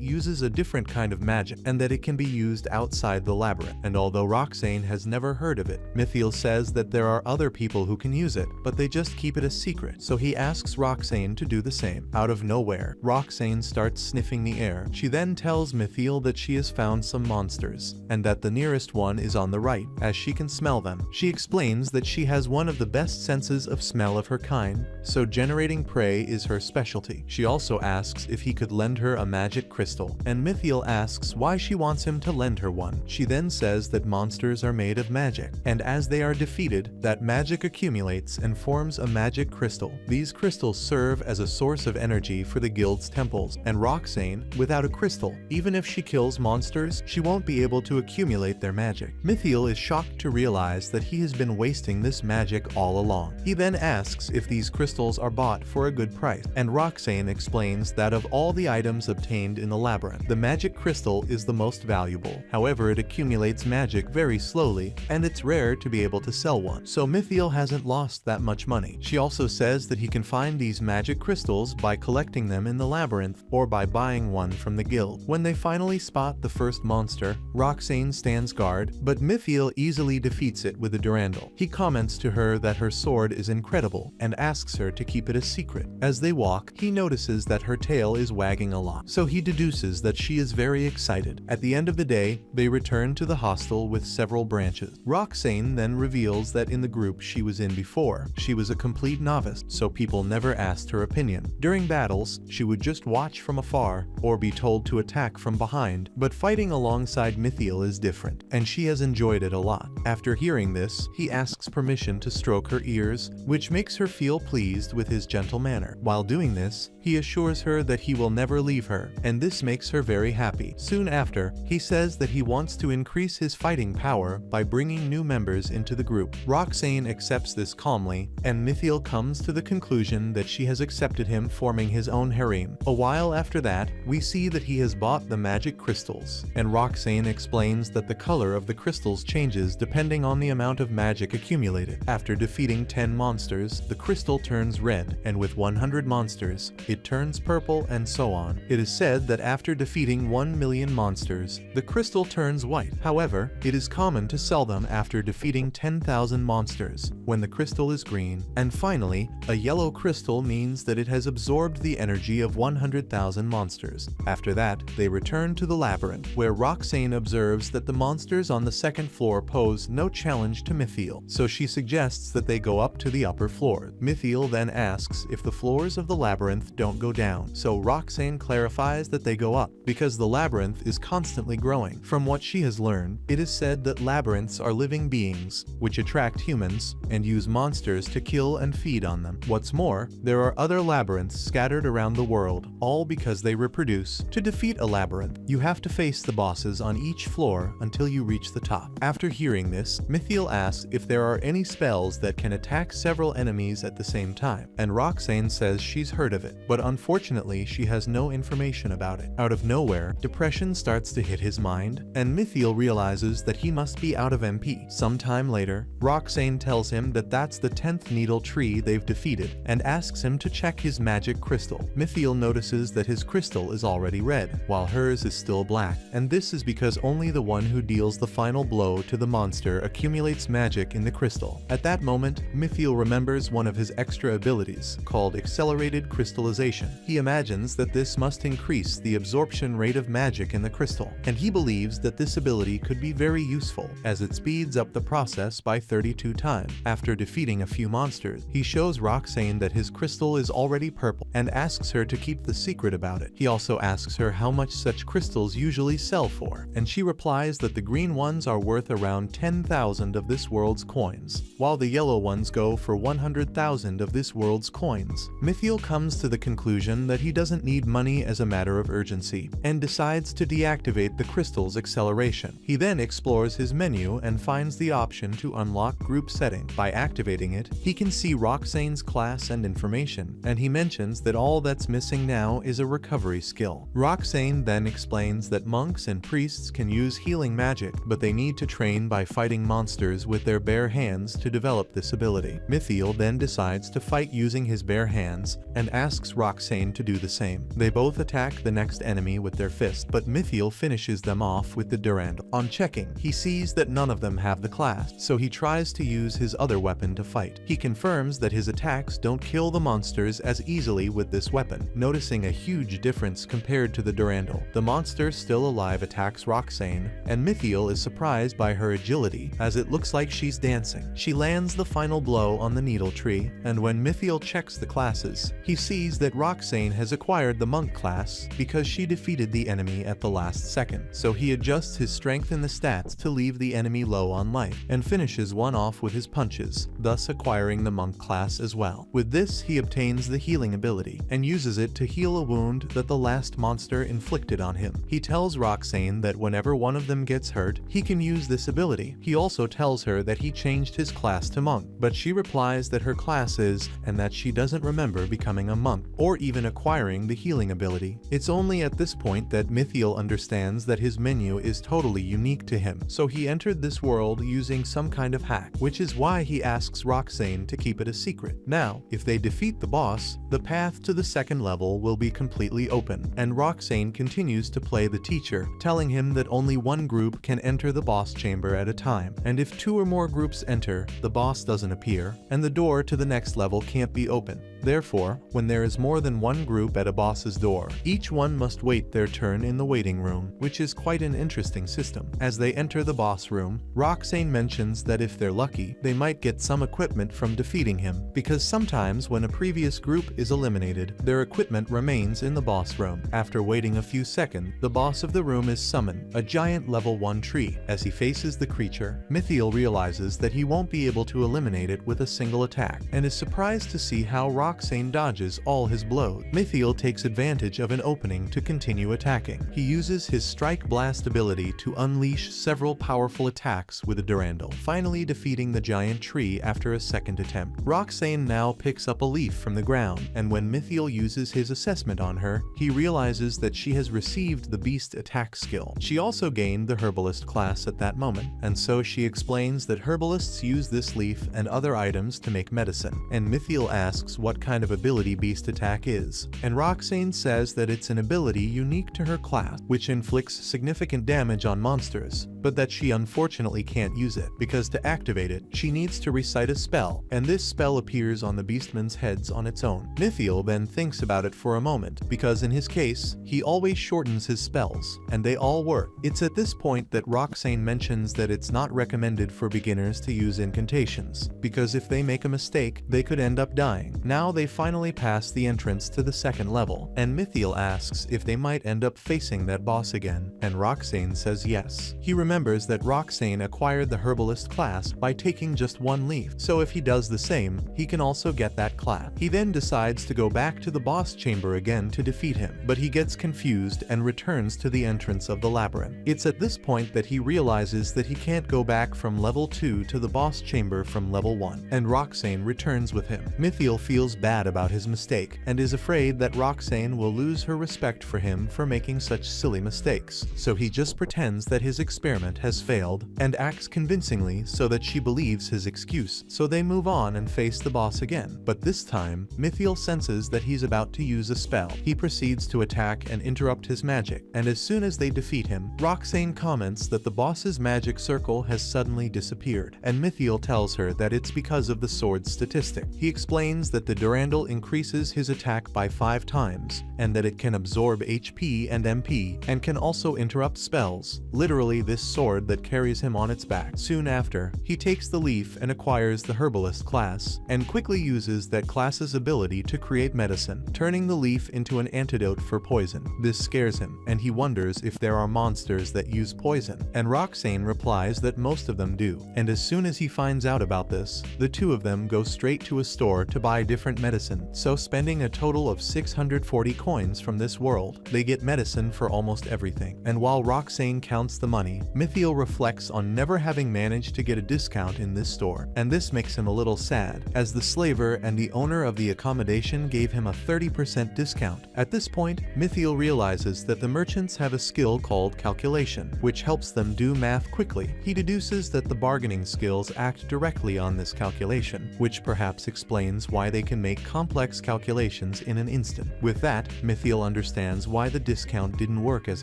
uses a different kind of magic and that it can be used outside the labyrinth. And although Roxanne has never heard of it, Meikyuu says that there are other people who can use it, but they just keep it a secret, so he asks Roxanne to do the same. Out of nowhere, Roxanne starts sniffing the air. She then tells Meikyuu that she has found some monsters, and that the nearest one is on the right, as she can smell them. She explains that she has one of the best senses of smell of her kind, so generating prey is her specialty. She also asks if he could lend her a magic crystal, and Meikyuu asks why she wants him to lend her one. She then says that monsters are made of magic, and as they are defeated, that magic accumulates and forms a magic crystal. These crystals serve as a source of energy for the guild's temples, and Roxanne, without a crystal, even if she kills monsters, she won't be able to accumulate their magic. Meikyuu is shocked to realize that he has been wasting this magic all along. He then asks if these crystals are bought for a good price, and Roxanne explains that of all the items obtained in the labyrinth, the magic crystal is the most valuable. However, it accumulates magic very slowly, and it's rare to be able to sell one, so Meikyuu hasn't lost that much money. She also says that he can find these magic crystals by collecting them in the labyrinth or by buying one from the guild. When they finally spot the first monster, Roxanne stands guard, but Meikyuu easily defeats it with a durandal. He comments to her that her sword is incredible and asks her to keep it a secret. As they walk, he notices that her tail is wagging a lot, so he deduces that she is very excited. At the end of the day, they return to the hostel with several branches. Roxanne then reveals that in the group she was in before, she was a complete novice, so people never asked her opinion. During battles, she would just watch from afar or be told to attack from behind, but fighting alongside Meikyuu is different, and she has enjoyed it a lot. After hearing this, he asks permission to stroke her ears, which makes her feel pleased with his gentle manner. While doing this, he assures her that he will never leave her, and this makes her very happy. Soon after, he says that he wants to increase his fighting power by bringing new members into the group. Roxanne accepts this calmly, and Meikyuu comes to the conclusion that she has accepted him forming his own harem. A while after that, we see that he has bought the magic crystals, and Roxanne explains that the color of the crystals changes depending on the amount of magic accumulated. After defeating 10 monsters, the crystal turns red, and with 100 monsters, it turns purple, and so on. It is said that after defeating 1 million monsters, the crystal turns white. However, it is common to sell them after defeating 10,000 monsters, when the crystal is green. And finally, a yellow crystal means that it has absorbed the energy of 100,000 monsters. After that, they return to the labyrinth, where Roxanne observes that the monsters on the second floor pose no challenge to Meikyuu, so she suggests that they go up to the upper floor. Meikyuu then asks if the floors of the labyrinth don't go down, so Roxanne clarifies that they go up, because the labyrinth is constantly growing. From what she has learned, it is said that labyrinths are living beings, which attract humans, and use monsters to kill and feed on them. What's more, there are other labyrinths scattered around the world, all because they reproduce. To defeat a labyrinth, you have to face the bosses on each floor until you reach the top. After hearing this, Meikyuu asks if there are any spells that can attack several enemies at the same time, and Roxanne says she's heard of it, but unfortunately she has no information information about it. Out of nowhere, depression starts to hit his mind, and Mithiel realizes that he must be out of MP. Sometime later, Roxane tells him that that's the 10th needle tree they've defeated, and asks him to check his magic crystal. Mithiel notices that his crystal is already red, while hers is still black, and this is because only the one who deals the final blow to the monster accumulates magic in the crystal. At that moment, Mithiel remembers one of his extra abilities, called accelerated crystallization. He imagines that this must increase the absorption rate of magic in the crystal, and he believes that this ability could be very useful, as it speeds up the process by 32 times. After defeating a few monsters, he shows Roxane that his crystal is already purple, and asks her to keep the secret about it. He also asks her how much such crystals usually sell for, and she replies that the green ones are worth around 10,000 of this world's coins, while the yellow ones go for 100,000 of this world's coins. Mithiel comes to the conclusion that he doesn't need money as a matter of urgency, and decides to deactivate the crystal's acceleration. He then explores his menu and finds the option to unlock group setting. By activating it, he can see Roxane's class and information, and he mentions that all that's missing now is a recovery skill. Roxane then explains that monks and priests can use healing magic, but they need to train by fighting monsters with their bare hands to develop this ability. Mithiel then decides to fight using his bare hands, and asks Roxane to do the same. They both attack the next enemy with their fist, but Mithiel finishes them off with the Durandal. On checking, he sees that none of them have the class, so he tries to use his other weapon to fight. He confirms that his attacks don't kill the monsters as easily with this weapon, noticing a huge difference compared to the Durandal. The monster still alive attacks Roxane, and Mithiel is surprised by her agility, as it looks like she's dancing. She lands the final blow on the needle tree, and when Mithiel checks the classes, he sees that Roxane has acquired the monk class because she defeated the enemy at the last second. So he adjusts his strength in the stats to leave the enemy low on life, and finishes one off with his punches, thus acquiring the monk class as well. With this, he obtains the healing ability, and uses it to heal a wound that the last monster inflicted on him. He tells Roxane that whenever one of them gets hurt, he can use this ability. He also tells her that he changed his class to monk, but she replies that her class is, and that she doesn't remember becoming a monk, or even acquiring the healing ability. It's only at this point that Mithiel understands that his menu is totally unique to him, so he entered this world using some kind of hack, which is why he asks Roxane to keep it a secret. Now, if they defeat the boss, the path to the second level will be completely open, and Roxane continues to play the teacher, telling him that only one group can enter the boss chamber at a time, and if 2 or more groups enter, the boss doesn't appear, and the door to the next level can't be opened. Therefore, when there is more than one group at a boss's door, each one must wait their turn in the waiting room, which is quite an interesting system. As they enter the boss room, Roxane mentions that if they're lucky, they might get some equipment from defeating him, because sometimes when a previous group is eliminated, their equipment remains in the boss room. After waiting a few seconds, the boss of the room is summoned, a giant level 1 tree. As he faces the creature, Mithiel realizes that he won't be able to eliminate it with a single attack, and is surprised to see how Roxane dodges all his blows. Mithiel takes advantage of an opening to continue attacking. He uses his Strike Blast ability to unleash several powerful attacks with a Durandal, finally defeating the giant tree after a second attempt. Roxane now picks up a leaf from the ground, and when Mithiel uses his assessment on her, he realizes that she has received the Beast Attack skill. She also gained the Herbalist class at that moment, and so she explains that herbalists use this leaf and other items to make medicine, and Mithiel asks what kind of ability Beast Attack is, and Roxane says that it's an ability unique to her class, which inflicts significant damage on monsters, but that she unfortunately can't use it, because to activate it, she needs to recite a spell, and this spell appears on the beastmen's heads on its own. Mithiel then thinks about it for a moment, because in his case, he always shortens his spells, and they all work. It's at this point that Roxane mentions that it's not recommended for beginners to use incantations, because if they make a mistake, they could end up dying. Now they finally pass the entrance to the second level, and Mithiel asks if they might end up facing that boss again, and Roxane says yes. He remembers that Roxane acquired the Herbalist class by taking just one leaf, so if he does the same, he can also get that class. He then decides to go back to the boss chamber again to defeat him, but he gets confused and returns to the entrance of the labyrinth. It's at this point that he realizes that he can't go back from level 2 to the boss chamber from level 1, and Roxane returns with him. Mithiel feels bad about his mistake and is afraid that Roxane will lose her respect for him for making such silly mistakes. So he just pretends that his experiment has failed and acts convincingly so that she believes his excuse. So they move on and face the boss again. But this time, Meikyuu senses that he's about to use a spell. He proceeds to attack and interrupt his magic, and as soon as they defeat him, Roxane comments that the boss's magic circle has suddenly disappeared, and Meikyuu tells her that it's because of the sword's statistic. He explains that the Durandal increases his attack by 5 times, and that it can absorb HP and MP, and can also interrupt spells, literally this sword that carries him on its back. Soon after, he takes the leaf and acquires the herbalist class, and quickly uses that class's ability to create medicine, turning the leaf into an antidote for poison. This scares him, and he wonders if there are monsters that use poison, and Roxane replies that most of them do. And as soon as he finds out about this, the two of them go straight to a store to buy different medicine, so spending a total of 640 coins from this world, they get medicine for almost everything. And while Roxane counts the money, Meikyuu reflects on never having managed to get a discount in this store, and this makes him a little sad, as the slaver and the owner of the accommodation gave him a 30% discount. At this point, Meikyuu realizes that the merchants have a skill called calculation, which helps them do math quickly. He deduces that the bargaining skills act directly on this calculation, which perhaps explains why they can make complex calculations in an instant. With that, Meikyuu understands why the discount didn't work as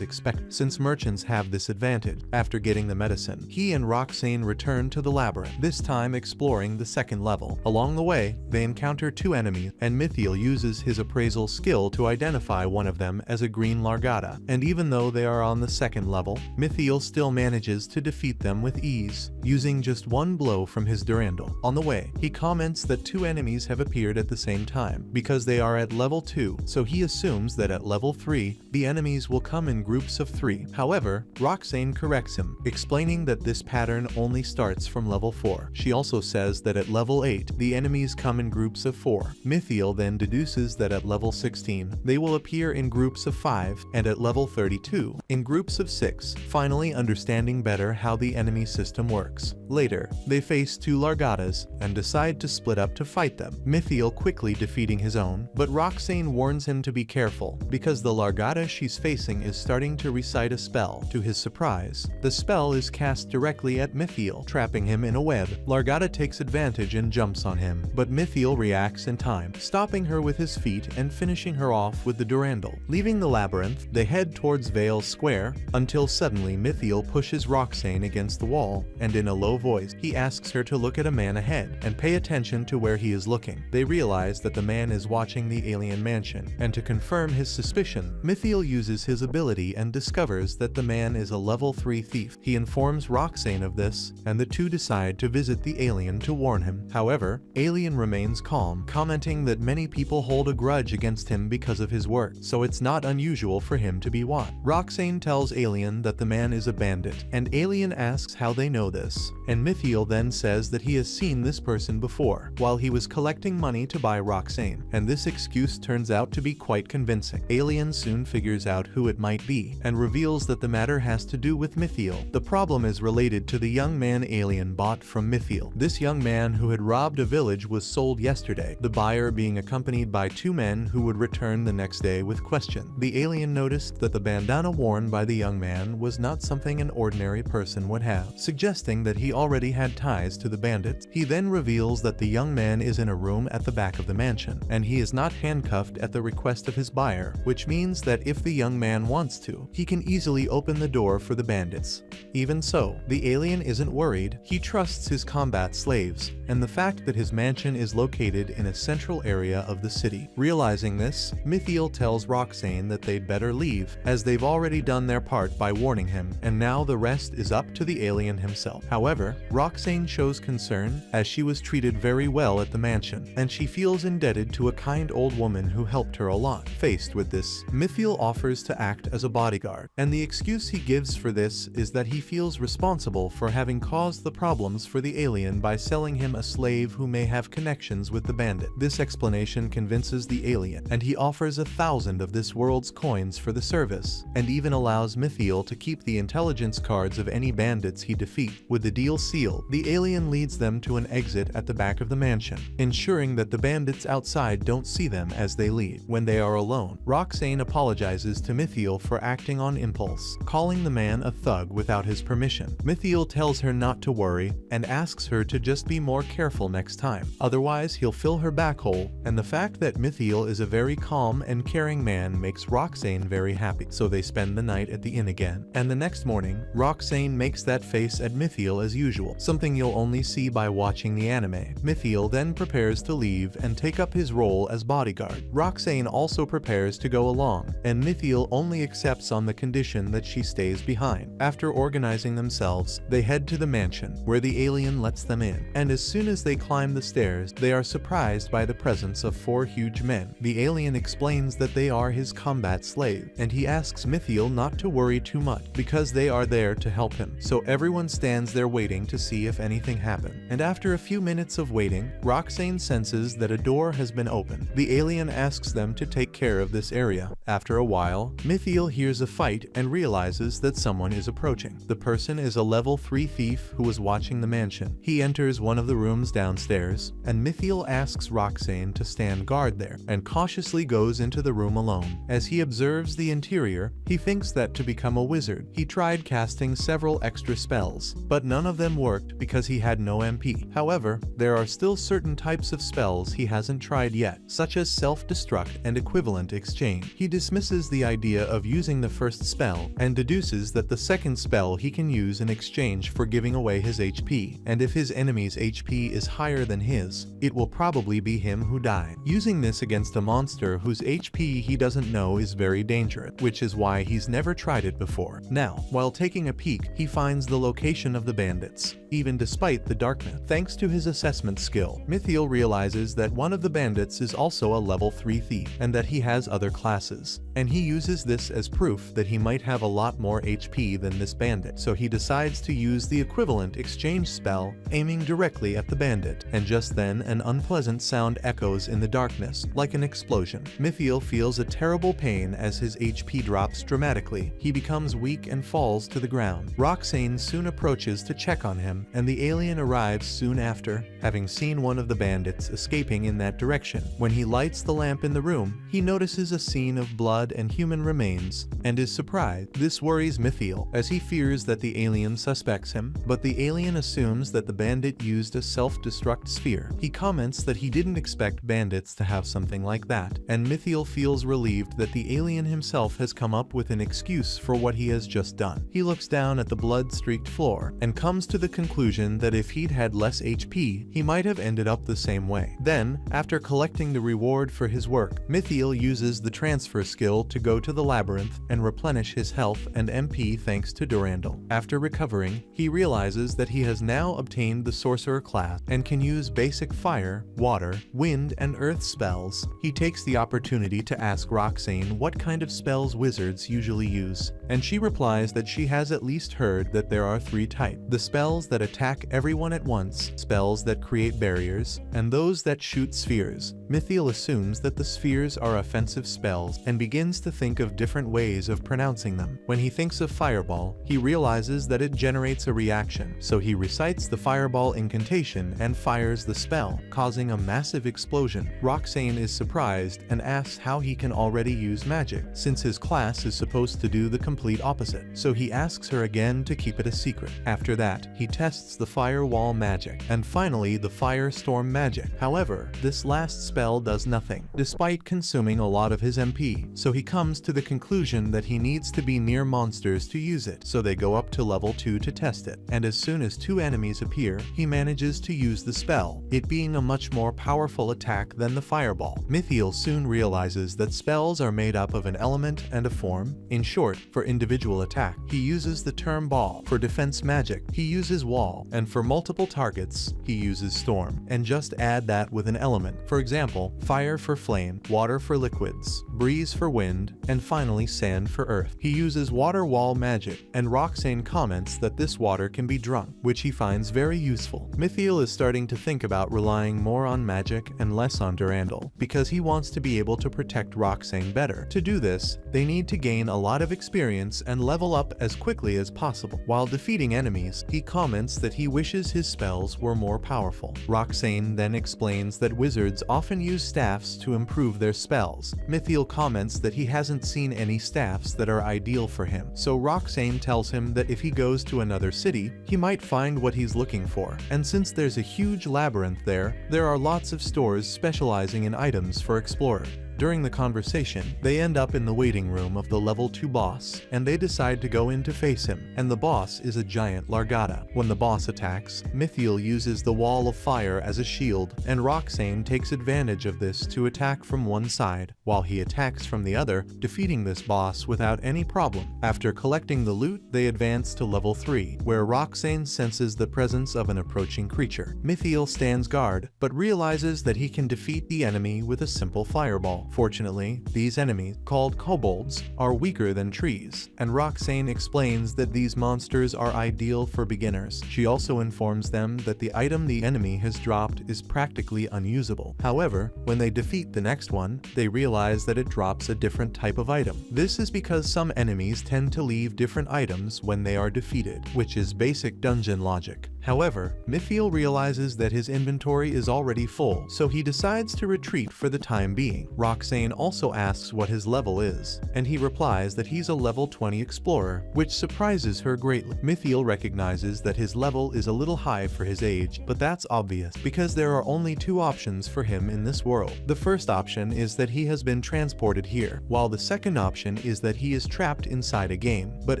expected, since merchants have this advantage. After getting the medicine, he and Roxane return to the labyrinth, this time exploring the second level. Along the way, they encounter 2 enemies, and Meikyuu uses his appraisal skill to identify one of them as a green Largata, and even though they are on the second level, Meikyuu still manages to defeat them with ease, using just 1 blow from his Durandal. On the way, he comments that 2 enemies have appeared at the same time, because they are at level 2, so he assumes that at level 3, the enemies will come in groups of 3. However, Roxane corrects him, explaining that this pattern only starts from level 4. She also says that at level 8, the enemies come in groups of 4. Meikyuu then deduces that at level 16, they will appear in groups of 5, and at level 32, in groups of 6, finally understanding better how the enemy system works. Later, they face 2 Largatas, and decide to split up to fight them, Meikyuu quickly defeating his own, but Roxane warns him to be careful, because the Largata she's facing is starting to recite a spell. To his surprise, the spell is cast directly at Meikyuu, trapping him in a web. Largata takes advantage and jumps on him, but Meikyuu reacts in time, stopping her with his feet and finishing her off with the Durandal. Leaving the labyrinth, they head towards Vale Square, until suddenly Meikyuu pushes Roxane against the wall, and in a low voice, he asks her to look at a man ahead, and pay attention to where he is looking. They realize that the man is watching the alien mansion, and to confirm his suspicion, Meikyuu uses his ability and discovers that the man is a level 3 thief. He informs Roxane of this, and the two decide to visit the alien to warn him. However, Alien remains calm, commenting that many people hold a grudge against him because of his work, so it's not unusual for him to be watched. Roxane tells Alien that the man is a bandit, and Alien asks how they know this, and Meikyuu then says that he has seen this person before, while he was collecting money to buy Roxane, and this excuse turns out to be quite convincing. Alien soon figures out who it might be, and reveals that the matter has to do with Meikyuu. The problem is related to the young man Alien bought from Meikyuu. This young man who had robbed a village was sold yesterday, the buyer being accompanied by 2 men who would return the next day with questions. The alien noticed that the bandana worn by the young man was not something an ordinary person would have, suggesting that he already had ties to the bandits. He then reveals that the young man is in a room at the back of the mansion, and he is not handcuffed at the request of his buyer, which means that if the young man wants to, he can easily open the door for the bandits. Even so, the alien isn't worried. He trusts his combat slaves, and the fact that his mansion is located in a central area of the city. Realizing this, Meikyuu tells Roxane that they'd better leave, as they've already done their part by warning him, and now the rest is up to the alien himself. However, Roxane shows concern, as she was treated very well at the mansion, and she feels indebted to a kind old woman who helped her a lot. Faced with this, Meikyuu offers to act as a bodyguard, and the excuse he gives for this is that he feels responsible for having caused the problems for the alien by selling him a slave who may have connections with the bandit. This explanation convinces the alien, and he offers 1,000 of this world's coins for the service, and even allows Meikyuu to keep the intelligence cards of any bandits he defeats. With the deal sealed, the alien leads them to an exit at the back of the mansion, ensuring that the bandits outside don't see them as they leave. When they are alone, Roxane apologizes to Meikyuu for acting on impulse, calling the man a thug without his permission. Meikyuu tells her not to worry and asks her to just be more careful next time, otherwise he'll fill her back hole, and the fact that Meikyuu is a very calm and caring man makes Roxane very happy. So they spend the night at the inn again, and the next morning, Roxane makes that face at Meikyuu as usual, something you'll only see by watching the anime. Meikyuu then prepares to leave and take up his role as bodyguard. Roxane also prepares to go along, and Meikyuu only accepts on the condition that she stays behind. After organizing themselves, they head to the mansion, where the alien lets them in, and as soon as they climb the stairs, they are surprised by the presence of 4 huge men. The alien explains that they are his combat slave, and he asks Meikyuu not to worry too much, because they are there to help him. So everyone stands there waiting to see if anything happens. And after a few minutes of waiting, Roxane senses that a door has been opened. The alien asks them to take care of this area. After a while, Meikyuu hears a fight and realizes that someone is approaching. The person is a level 3 thief who was watching the mansion. He enters one of the rooms downstairs, and Meikyuu asks Roxane to stand guard there, and cautiously goes into the room alone. As he observes the interior, he thinks that to become a wizard, he tried casting several extra spells, but none of them worked because he had no MP. However, there are still certain types of spells he hasn't tried yet, such as self-destruct and equivalent exchange. He dismisses the idea of using the first spell and deduces that the second spell he can use in exchange for giving away his HP, and if his enemy's HP is higher than his, it will probably be him who died. Using this against a monster whose HP he doesn't know is very dangerous, which is why he's never tried it before. Now, while taking a peek, he finds the location of the bandits, even despite the darkness. Thanks to his assessment skill, Meikyuu realizes that one of the bandits is also a level 3 thief, and that he has other classes, and he uses this as proof that he might have a lot more HP than this bandit. So he decides to use the equivalent exchange spell, aiming directly at the bandit, and just then an unpleasant sound echoes in the darkness, like an explosion. Meikyuu feels a terrible pain as his HP drops dramatically. He becomes weak and falls to the ground. Roxane soon approaches to check on him, and the alien arrives soon after, having seen one of the bandits escaping in that direction. When he lights the lamp in the room, he notices a scene of blood and human remains, and is surprised. This worries Meikyuu, as he fears that the alien suspects him, but the alien assumes that the bandit used a self-destruct sphere. He comments that he didn't expect bandits to have something like that, and Meikyuu feels relieved that the alien himself has come up with an excuse for what he has just done. He looks down at the blood-streaked floor, and comes to the conclusion that if he'd had less HP, he might have ended up the same way. Then, after collecting the reward for his work, Meikyuu uses the transfer skill to go to the labyrinth and replenish his health and MP thanks to Durandal. After recovering, he realizes that he has now obtained the sorcerer class and can use basic fire, water, wind, and earth spells. He takes the opportunity to ask Roxane what kind of spells wizards usually use, and she replies that she has at least heard that there are 3 types: the spells that attack everyone at once, spells that create barriers, and those that shoot spheres. Meikyuu assumes that the spheres are offensive spells and begins to think of different ways of pronouncing them. When he thinks of fireball, he realizes that it generates a reaction, so he recites the fireball incantation and fires the spell, causing a massive explosion. Roxane is surprised and asks how he can already use magic, since his class is supposed to do the complete opposite, so he asks her again to keep it a secret. After that, he tests the firewall magic, and finally the firestorm magic. However, this last spell does nothing, despite consuming a lot of his MP, so he comes to the conclusion that he needs to be near monsters to use it, so they go up to level 2 to test it, and as soon as 2 enemies appear, he manages to use the spell, it being a much more powerful attack than the fireball. Meikyuu soon realizes that spells are made up of an element and a form. In short, for individual attack, he uses the term ball. For defense magic, he uses wall, and for multiple targets, he uses storm, and just add that with an element. For example, fire for flame, water for liquids, breeze for wind, and finally sand for earth. He uses water wall magic, and Roxane comments that this water can be drunk, which he finds very useful. Meikyuu is starting to think about relying more on magic and less on Durandal, because he wants to be able to protect Roxane better. To do this, they need to gain a lot of experience and level up as quickly as possible. While defeating enemies, he comments that he wishes his spells were more powerful. Roxane then explains explains that wizards often use staffs to improve their spells. Mithiel comments that he hasn't seen any staffs that are ideal for him, so Roxane tells him that if he goes to another city, he might find what he's looking for. And since there's a huge labyrinth there are lots of stores specializing in items for explorers. During the conversation, they end up in the waiting room of the level 2 boss, and they decide to go in to face him, and the boss is a giant Largata. When the boss attacks, Mithiel uses the wall of fire as a shield, and Roxane takes advantage of this to attack from one side, while he attacks from the other, defeating this boss without any problem. After collecting the loot, they advance to level 3, where Roxane senses the presence of an approaching creature. Mithiel stands guard, but realizes that he can defeat the enemy with a simple fireball. Fortunately, these enemies, called kobolds, are weaker than trees, and Roxane explains that these monsters are ideal for beginners. She also informs them that the item the enemy has dropped is practically unusable. However, when they defeat the next one, they realize that it drops a different type of item. This is because some enemies tend to leave different items when they are defeated, which is basic dungeon logic. However, Mithiel realizes that his inventory is already full, so he decides to retreat for the time being. Roxane also asks what his level is, and he replies that he's a level 20 explorer, which surprises her greatly. Mithiel recognizes that his level is a little high for his age, but that's obvious because there are only 2 options for him in this world. The first option is that he has been transported here, while the second option is that he is trapped inside a game. But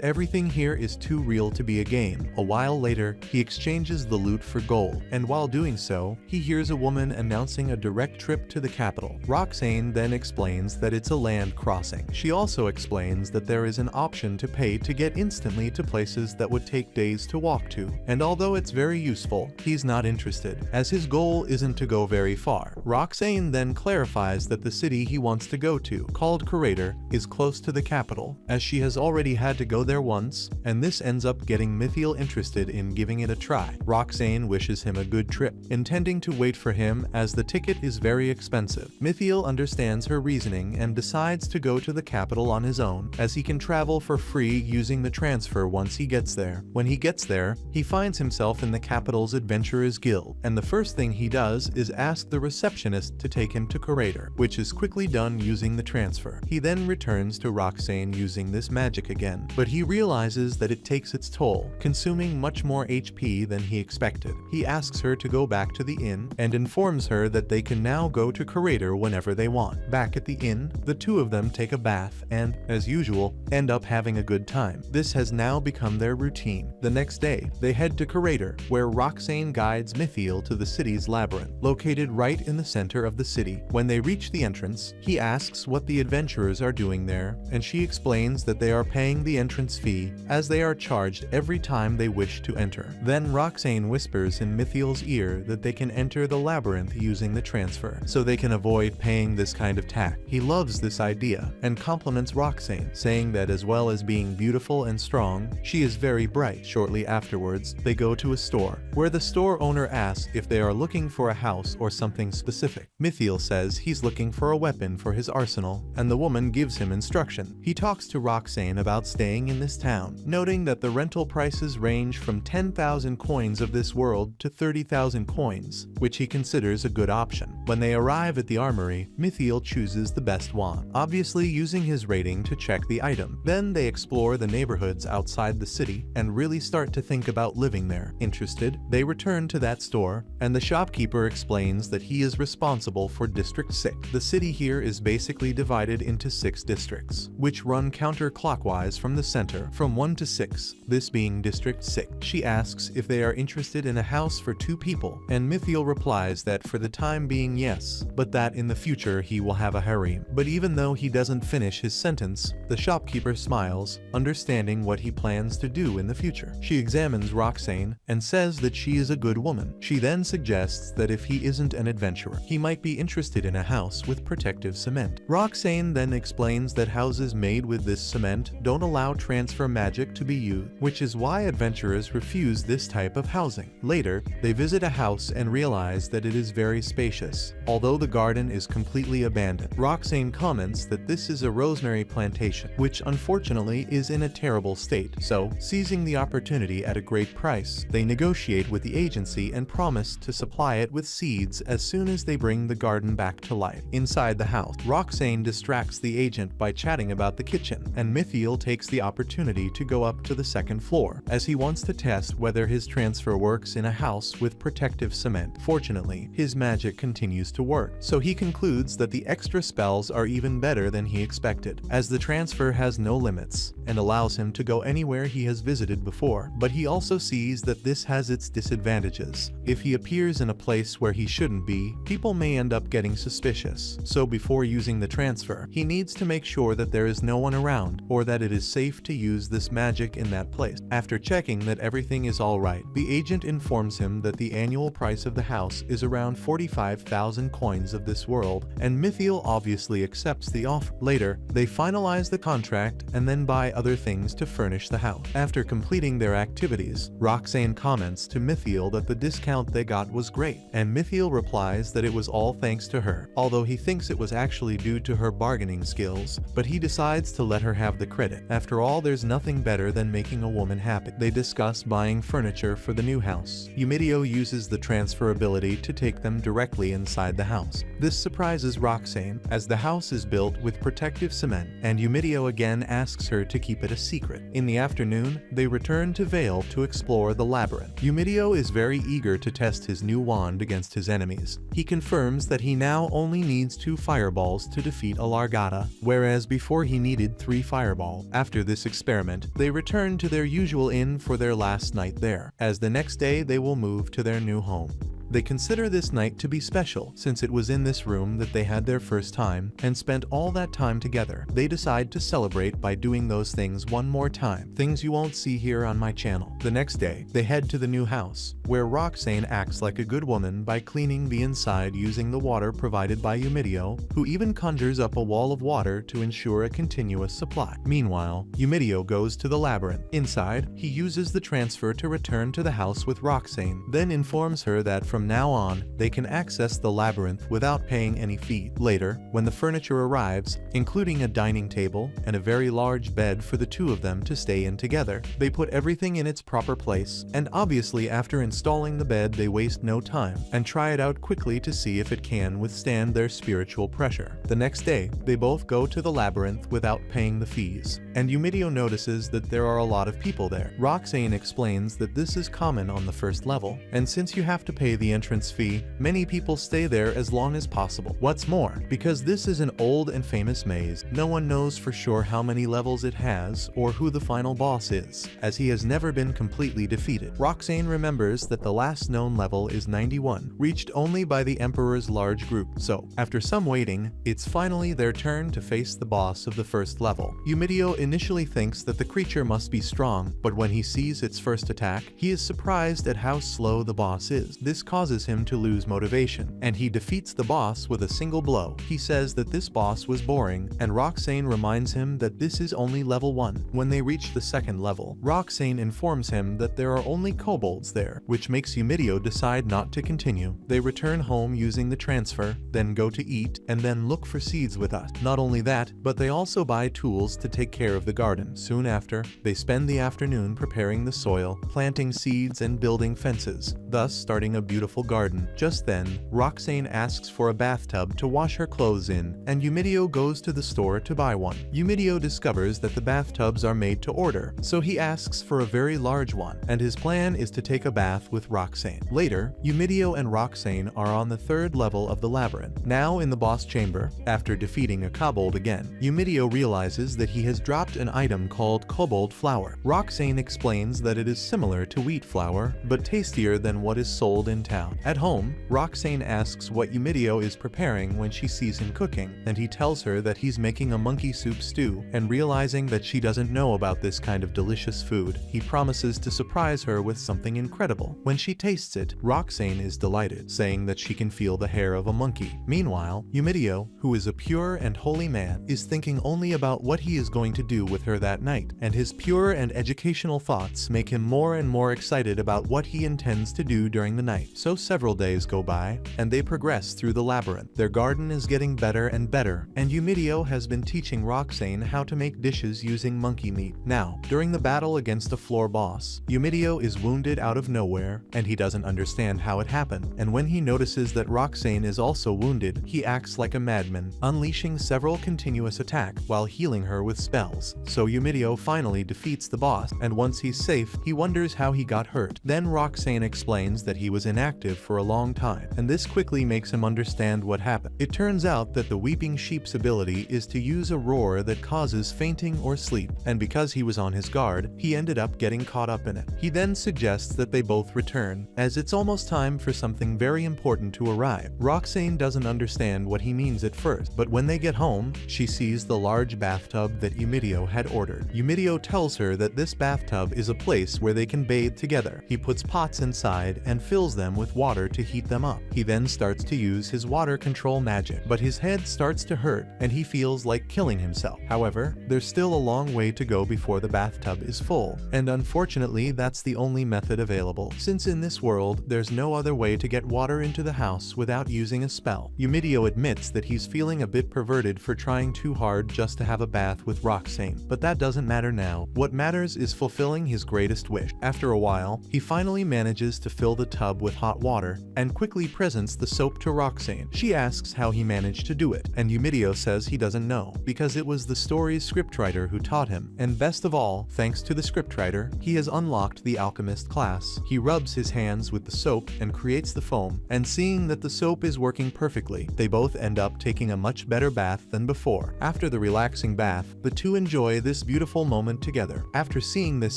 everything here is too real to be a game. A while later, he exchanges the loot for gold, and while doing so, he hears a woman announcing a direct trip to the capital. Roxane then explains that it's a land crossing. She also explains that there is an option to pay to get instantly to places that would take days to walk to, and although it's very useful, he's not interested, as his goal isn't to go very far. Roxane then clarifies that the city he wants to go to, called Curator, is close to the capital, as she has already had to go there once, and this ends up getting Mithiel interested in giving it a try. Roxane wishes him a good trip, intending to wait for him as the ticket is very expensive. Mithiel understands her reasoning and decides to go to the capital on his own, as he can travel for free using the transfer once he gets there. When he gets there, he finds himself in the capital's Adventurers Guild, and the first thing he does is ask the receptionist to take him to Curator, which is quickly done using the transfer. He then returns to Roxane using this magic again, but he realizes that it takes its toll, consuming much more HP than he expected. He asks her to go back to the inn and informs her that they can now go to Curator whenever they want. Back at the inn, the two of them take a bath and, as usual, end up having a good time. This has now become their routine. The next day, they head to Curator, where Roxane guides Mithiel to the city's labyrinth, located right in the center of the city. When they reach the entrance, he asks what the adventurers are doing there, and she explains that they are paying the entrance fee, as they are charged every time they wish to enter. Then Roxane whispers in Mithiel's ear that they can enter the labyrinth using the transfer, so they can avoid paying this kind of tax. He loves this idea, and compliments Roxane, saying that as well as being beautiful and strong, she is very bright. Shortly afterwards, they go to a store, where the store owner asks if they are looking for a house or something specific. Mithiel says he's looking for a weapon for his arsenal, and the woman gives him instruction. He talks to Roxane about staying in this town, noting that the rental prices range from 10,000 coins of this world to 30,000 coins, which he considers a good option. When they arrive at the armory, Mithiel chooses the best wand, obviously using his rating to check the item. Then they explore the neighborhoods outside the city and really start to think about living there. Interested, they return to that store, and the shopkeeper explains that he is responsible for District 6. The city here is basically divided into 6 districts, which run counterclockwise from the center, from 1 to 6, this being District 6. She asks if they are interested in a house for 2 people, and Mithiel replies that for the time being yes, but that in the future he will have a harem. But even though he doesn't finish his sentence, the shopkeeper smiles, understanding what he plans to do in the future. She examines Roxane and says that she is a good woman. She then suggests that if he isn't an adventurer, he might be interested in a house with protective cement. Roxane then explains that houses made with this cement don't allow transfer magic to be used, which is why adventurers refuse this type of housing. Later, they visit a house and realize that it is very spacious. Although the garden is completely abandoned, abandoned. Roxane comments that this is a rosemary plantation, which unfortunately is in a terrible state, so, seizing the opportunity at a great price, they negotiate with the agency and promise to supply it with seeds as soon as they bring the garden back to life. Inside the house, Roxane distracts the agent by chatting about the kitchen, and Meikyuu takes the opportunity to go up to the second floor, as he wants to test whether his transfer works in a house with protective cement. Fortunately, his magic continues to work, so he concludes that the extra spells are even better than he expected, as the transfer has no limits, and allows him to go anywhere he has visited before. But he also sees that this has its disadvantages. If he appears in a place where he shouldn't be, people may end up getting suspicious. So before using the transfer, he needs to make sure that there is no one around, or that it is safe to use this magic in that place. After checking that everything is alright, the agent informs him that the annual price of the house is around 45,000 coins of this world, and Meikyuu obviously accepts the offer. Later, they finalize the contract and then buy other things to furnish the house. After completing their activities, Roxane comments to Meikyuu that the discount they got was great, and Meikyuu replies that it was all thanks to her, although he thinks it was actually due to her bargaining skills, but he decides to let her have the credit. After all, there's nothing better than making a woman happy. They discuss buying furniture for the new house. Meikyuu uses the transfer ability to take them directly inside the house. This surprises Roxane, as the house is built with protective cement, and Meikyuu again asks her to keep it a secret. In the afternoon, they return to Vale to explore the labyrinth. Meikyuu is very eager to test his new wand against his enemies. He confirms that he now only needs 2 fireballs to defeat a Largata, whereas before he needed 3 fireballs. After this experiment, they return to their usual inn for their last night there, as the next day they will move to their new home. They consider this night to be special, since it was in this room that they had their first time, and spent all that time together. They decide to celebrate by doing those things one more time, things you won't see here on my channel. The next day, they head to the new house, where Roxane acts like a good woman by cleaning the inside using the water provided by Meikyuu, who even conjures up a wall of water to ensure a continuous supply. Meanwhile, Meikyuu goes to the labyrinth. Inside, he uses the transfer to return to the house with Roxane, then informs her that from now on, they can access the labyrinth without paying any fee. Later, when the furniture arrives, including a dining table and a very large bed for the 2 of them to stay in together, they put everything in its proper place, and obviously after installing the bed they waste no time, and try it out quickly to see if it can withstand their spiritual pressure. The next day, they both go to the labyrinth without paying the fees, and Meikyuu notices that there are a lot of people there. Roxane explains that this is common on the first level, and since you have to pay the entrance fee, many people stay there as long as possible. What's more, because this is an old and famous maze, no one knows for sure how many levels it has or who the final boss is, as he has never been completely defeated. Roxane remembers that the last known level is 91, reached only by the Emperor's large group, so, after some waiting, it's finally their turn to face the boss of the first level. Meikyuu initially thinks that the creature must be strong, but when he sees its first attack, he is surprised at how slow the boss is. This causes him to lose motivation, and he defeats the boss with a single blow. He says that this boss was boring, and Roxane reminds him that this is only level 1. When they reach the second level, Roxane informs him that there are only kobolds there, which makes Meikyuu decide not to continue. They return home using the transfer, then go to eat, and then look for seeds with us. Not only that, but they also buy tools to take care of the garden. Soon after, they spend the afternoon preparing the soil, planting seeds and building fences, thus starting a beautiful garden. Just then, Roxane asks for a bathtub to wash her clothes in, and Meikyuu goes to the store to buy one. Meikyuu discovers that the bathtubs are made to order, so he asks for a very large one, and his plan is to take a bath with Roxane. Later, Meikyuu and Roxane are on the 3rd level of the labyrinth. Now in the boss chamber, after defeating a kobold again, Meikyuu realizes that he has dropped an item called kobold flour. Roxane explains that it is similar to wheat flour, but tastier than what is sold in town. At home, Roxane asks what Meikyuu is preparing when she sees him cooking, and he tells her that he's making a monkey soup stew, and realizing that she doesn't know about this kind of delicious food, he promises to surprise her with something incredible. When she tastes it, Roxane is delighted, saying that she can feel the hair of a monkey. Meanwhile, Meikyuu, who is a pure and holy man, is thinking only about what he is going to do with her that night, and his pure and educational thoughts make him more and more excited about what he intends to do during the night. So several days go by, and they progress through the labyrinth. Their garden is getting better and better, and Yumidio has been teaching Roxane how to make dishes using monkey meat. Now, during the battle against a floor boss, Yumidio is wounded out of nowhere, and he doesn't understand how it happened, and when he notices that Roxane is also wounded, he acts like a madman, unleashing several continuous attacks while healing her with spells. So Yumidio finally defeats the boss, and once he's safe, he wonders how he got hurt. Then Roxane explains that he was inactive for a long time, and this quickly makes him understand what happened. It turns out that the Weeping Sheep's ability is to use a roar that causes fainting or sleep, and because he was on his guard, he ended up getting caught up in it. He then suggests that they both return, as it's almost time for something very important to arrive. Roxane doesn't understand what he means at first, but when they get home, she sees the large bathtub that Yumidio had ordered. Yumidio tells her that this bathtub is a place where they can bathe together. He puts pots inside and fills them with water to heat them up. He then starts to use his water control magic, but his head starts to hurt and he feels like killing himself. However, there's still a long way to go before the bathtub is full, and unfortunately that's the only method available, since in this world there's no other way to get water into the house without using a spell. Yumidio admits that he's feeling a bit perverted for trying too hard just to have a bath with Roxane, but that doesn't matter now. What matters is fulfilling his greatest wish. After a while, he finally manages to fill the tub with hot water and quickly presents the soap to Roxane. She asks how he managed to do it, and Yumidio says he doesn't know, because it was the story's scriptwriter who taught him. And best of all, thanks to the scriptwriter, he has unlocked the alchemist class. He rubs his hands with the soap and creates the foam, and seeing that the soap is working perfectly, they both end up taking a much better bath than before. After the relaxing bath, the two enjoy this beautiful moment together. After seeing this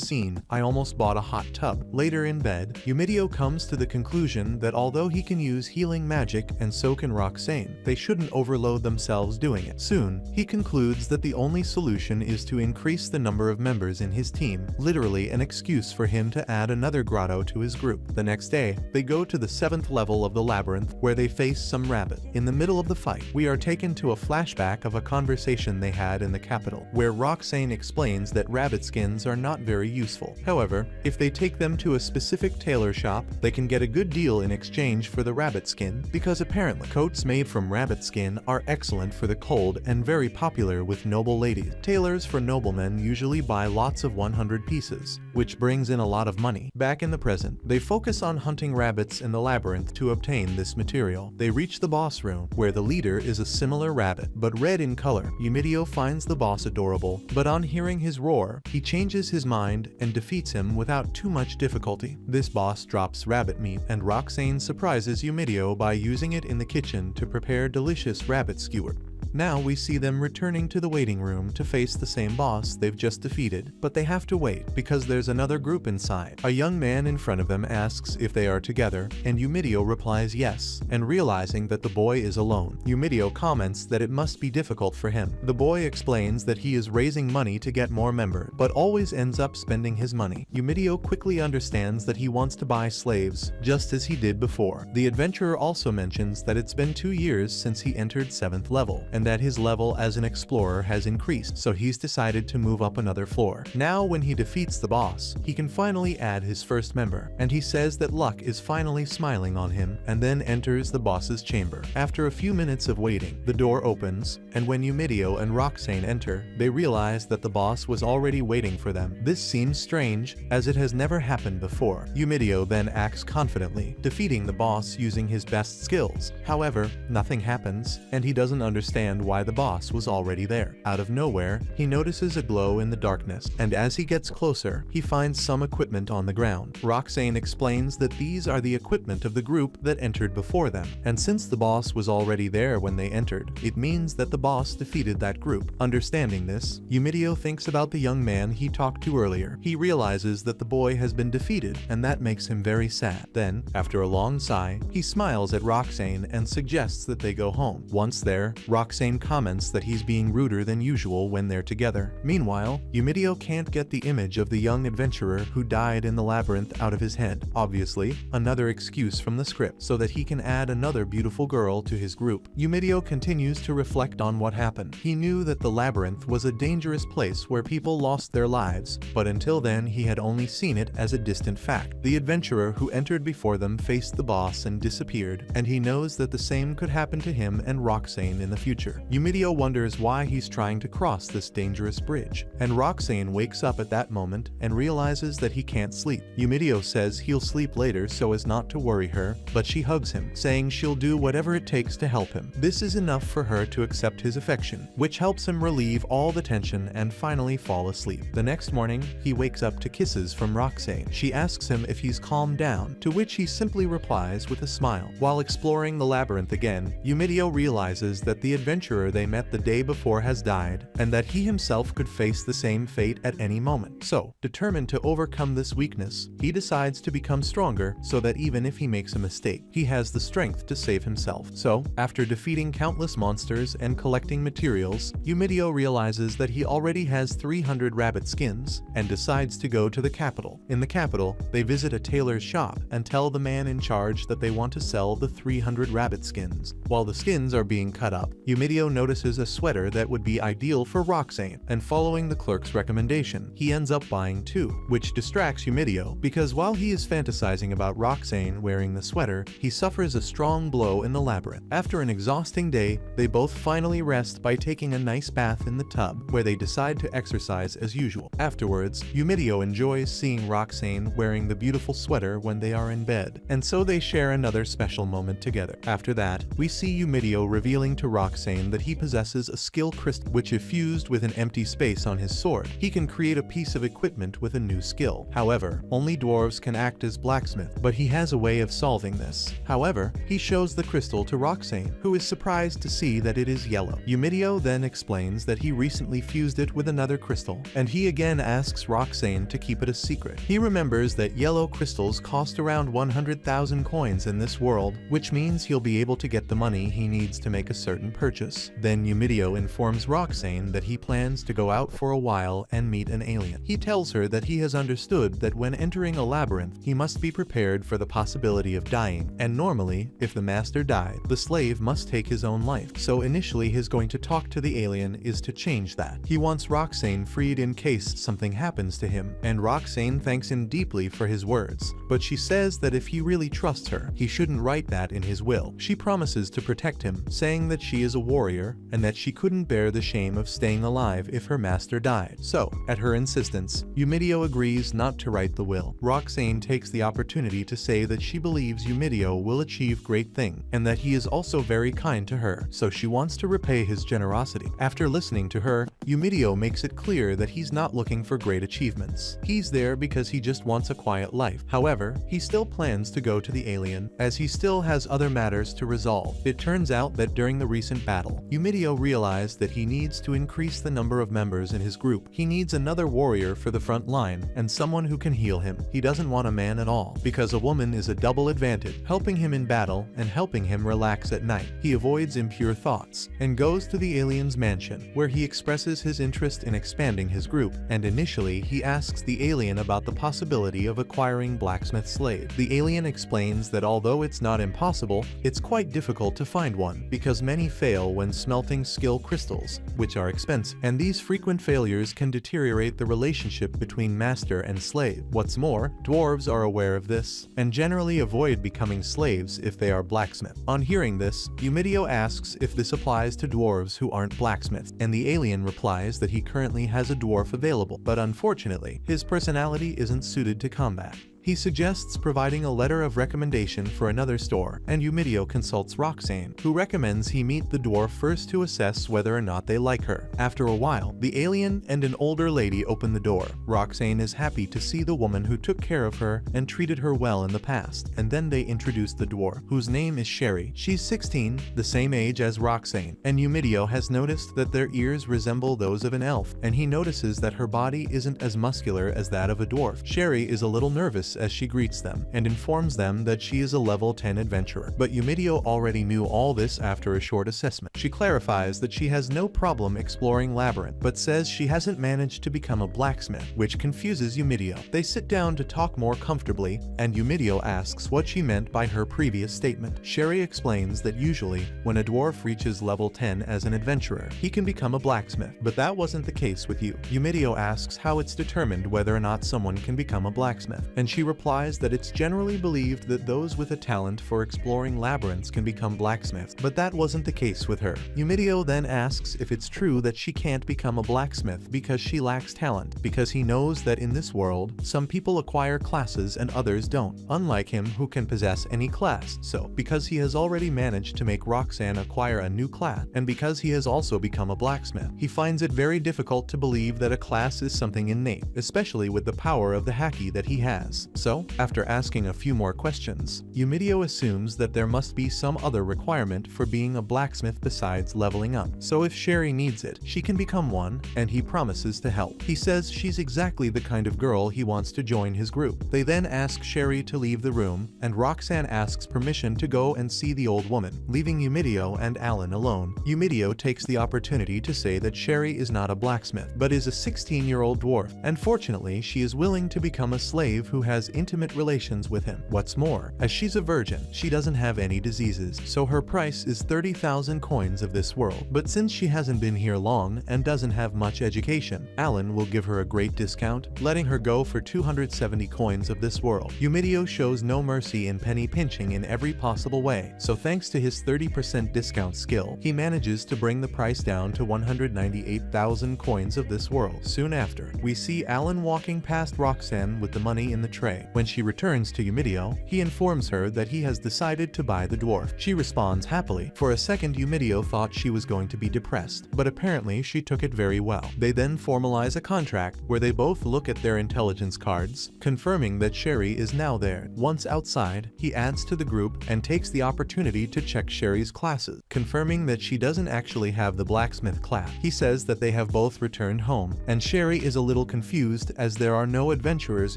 scene, I almost bought a hot tub. Later in bed, Yumidio comes to the conclusion that although he can use healing magic and so can Roxane, they shouldn't overload themselves doing it. Soon, he concludes that the only solution is to increase the number of members in his team, literally an excuse for him to add another grotto to his group. The next day, they go to the 7th level of the labyrinth where they face some rabbit. In the middle of the fight, we are taken to a flashback of a conversation they had in the capital, where Roxane explains that rabbit skins are not very useful. However, if they take them to a specific tailor shop, they can get a good deal in exchange for the rabbit skin, because apparently coats made from rabbit skin are excellent for the cold and very popular with noble ladies. Tailors for noblemen usually buy lots of 100 pieces, which brings in a lot of money. Back in the present, they focus on hunting rabbits in the labyrinth to obtain this material. They reach the boss room, where the leader is a similar rabbit, but red in color. Yumidio finds the boss adorable, but on hearing his roar, he changes his mind and defeats him without too much difficulty. This boss drops rabbit meat, and Roxane surprises Yumidio by using it in the kitchen to prepare delicious rabbit skewer. Now we see them returning to the waiting room to face the same boss they've just defeated, but they have to wait because there's another group inside. A young man in front of them asks if they are together, and Yumidio replies yes, and realizing that the boy is alone, Yumidio comments that it must be difficult for him. The boy explains that he is raising money to get more members, but always ends up spending his money. Yumidio quickly understands that he wants to buy slaves, just as he did before. The adventurer also mentions that it's been 2 years since he entered 7th level, and that his level as an explorer has increased, so he's decided to move up another floor. Now when he defeats the boss, he can finally add his first member, and he says that luck is finally smiling on him, and then enters the boss's chamber. After a few minutes of waiting, the door opens, and when Yumidio and Roxane enter, they realize that the boss was already waiting for them. This seems strange, as it has never happened before. Yumidio then acts confidently, defeating the boss using his best skills. However, nothing happens, and he doesn't understand why the boss was already there. Out of nowhere, he notices a glow in the darkness, and as he gets closer, he finds some equipment on the ground. Roxane explains that these are the equipment of the group that entered before them, and since the boss was already there when they entered, it means that the boss defeated that group. Understanding this, Yumidio thinks about the young man he talked to earlier. He realizes that the boy has been defeated, and that makes him very sad. Then, after a long sigh, he smiles at Roxane and suggests that they go home. Once there, Roxane Roxane comments that he's being ruder than usual when they're together. Meanwhile, Yumitio can't get the image of the young adventurer who died in the labyrinth out of his head. Obviously, another excuse from the script so that he can add another beautiful girl to his group. Yumitio continues to reflect on what happened. He knew that the labyrinth was a dangerous place where people lost their lives, but until then he had only seen it as a distant fact. The adventurer who entered before them faced the boss and disappeared, and he knows that the same could happen to him and Roxane in the future. Yumitio wonders why he's trying to cross this dangerous bridge, and Roxane wakes up at that moment and realizes that he can't sleep. Yumitio says he'll sleep later so as not to worry her, but she hugs him, saying she'll do whatever it takes to help him. This is enough for her to accept his affection, which helps him relieve all the tension and finally fall asleep. The next morning, he wakes up to kisses from Roxane. She asks him if he's calmed down, to which he simply replies with a smile. While exploring the labyrinth again, Yumitio realizes that the adventurer they met the day before has died, and that he himself could face the same fate at any moment. So, determined to overcome this weakness, he decides to become stronger so that even if he makes a mistake, he has the strength to save himself. So, after defeating countless monsters and collecting materials, Yumitio realizes that he already has 300 rabbit skins, and decides to go to the capital. In the capital, they visit a tailor's shop and tell the man in charge that they want to sell the 300 rabbit skins. While the skins are being cut up, Yumitio notices a sweater that would be ideal for Roxane, and following the clerk's recommendation, he ends up buying two, which distracts Yumitio because while he is fantasizing about Roxane wearing the sweater, he suffers a strong blow in the labyrinth. After an exhausting day, they both finally rest by taking a nice bath in the tub, where they decide to exercise as usual. Afterwards, Yumitio enjoys seeing Roxane wearing the beautiful sweater when they are in bed, and so they share another special moment together. After that, we see Yumitio revealing to Roxane that he possesses a skill crystal, which if fused with an empty space on his sword, he can create a piece of equipment with a new skill. However, only dwarves can act as blacksmith, but he has a way of solving this. However, he shows the crystal to Roxane, who is surprised to see that it is yellow. Yumitio then explains that he recently fused it with another crystal, and he again asks Roxane to keep it a secret. He remembers that yellow crystals cost around 100,000 coins in this world, which means he'll be able to get the money he needs to make a certain purchase. Then Yumitio informs Roxane that he plans to go out for a while and meet an alien. He tells her that he has understood that when entering a labyrinth, he must be prepared for the possibility of dying, and normally, if the master died, the slave must take his own life. So initially his going to talk to the alien is to change that. He wants Roxane freed in case something happens to him, and Roxane thanks him deeply for his words, but she says that if he really trusts her, he shouldn't write that in his will. She promises to protect him, saying that she is a warrior and that she couldn't bear the shame of staying alive if her master died. So, at her insistence, Yumitio agrees not to write the will. Roxane takes the opportunity to say that she believes Yumitio will achieve great things, and that he is also very kind to her, so she wants to repay his generosity. After listening to her, Yumitio makes it clear that he's not looking for great achievements. He's there because he just wants a quiet life. However, he still plans to go to the alien, as he still has other matters to resolve. It turns out that during the recent battle, Yumitio realized that he needs to increase the number of members in his group. He needs another warrior for the front line, and someone who can heal him. He doesn't want a man at all, because a woman is a double advantage, helping him in battle and helping him relax at night. He avoids impure thoughts, and goes to the alien's mansion, where he expresses his interest in expanding his group, and initially he asks the alien about the possibility of acquiring blacksmith slave. The alien explains that although it's not impossible, it's quite difficult to find one, because many fail when smelting skill crystals, which are expensive, and these frequent failures can deteriorate the relationship between master and slave. What's more, dwarves are aware of this, and generally avoid becoming slaves if they are blacksmiths. On hearing this, Yumitio asks if this applies to dwarves who aren't blacksmiths, and the alien replies that he currently has a dwarf available, but unfortunately, his personality isn't suited to combat. He suggests providing a letter of recommendation for another store, and Yumitio consults Roxane, who recommends he meet the dwarf first to assess whether or not they like her. After a while, the alien and an older lady open the door. Roxane is happy to see the woman who took care of her and treated her well in the past, and then they introduce the dwarf, whose name is Sherry. She's 16, the same age as Roxane, and Yumitio has noticed that their ears resemble those of an elf, and he notices that her body isn't as muscular as that of a dwarf. Sherry is a little nervous kiss as she greets them, and informs them that she is a level 10 adventurer. But Yumidio already knew all this after a short assessment. She clarifies that she has no problem exploring Labyrinth, but says she hasn't managed to become a blacksmith, which confuses Yumidio. They sit down to talk more comfortably, and Yumidio asks what she meant by her previous statement. Sherry explains that usually, when a dwarf reaches level 10 as an adventurer, he can become a blacksmith, but that wasn't the case with you. Yumidio asks how it's determined whether or not someone can become a blacksmith, and she replies that it's generally believed that those with a talent for exploring labyrinths can become blacksmiths, but that wasn't the case with her. Yumidio then asks if it's true that she can't become a blacksmith because she lacks talent, because he knows that in this world, some people acquire classes and others don't, unlike him who can possess any class. So, because he has already managed to make Roxanne acquire a new class, and because he has also become a blacksmith, he finds it very difficult to believe that a class is something innate, especially with the power of the haki that he has. So, after asking a few more questions, Yumidio assumes that there must be some other requirement for being a blacksmith besides leveling up. So if Sherry needs it, she can become one, and he promises to help. He says she's exactly the kind of girl he wants to join his group. They then ask Sherry to leave the room, and Roxanne asks permission to go and see the old woman, leaving Yumidio and Alan alone. Yumidio takes the opportunity to say that Sherry is not a blacksmith, but is a 16-year-old dwarf, and fortunately she is willing to become a slave who has intimate relations with him. What's more, as she's a virgin, she doesn't have any diseases, so her price is 30,000 coins of this world. But since she hasn't been here long and doesn't have much education, Alan will give her a great discount, letting her go for 270 coins of this world. Yumidio shows no mercy in penny pinching in every possible way, so thanks to his 30% discount skill, he manages to bring the price down to 198,000 coins of this world. Soon after, we see Alan walking past Roxanne with the money in the tray. When she returns to Yumidio, he informs her that he has decided to buy the dwarf. She responds happily. For a second, Yumidio thought she was going to be depressed, but apparently she took it very well. They then formalize a contract where they both look at their intelligence cards, confirming that Sherry is now there. Once outside, he adds to the group and takes the opportunity to check Sherry's classes, confirming that she doesn't actually have the blacksmith class. He says that they have both returned home, and Sherry is a little confused as there are no adventurers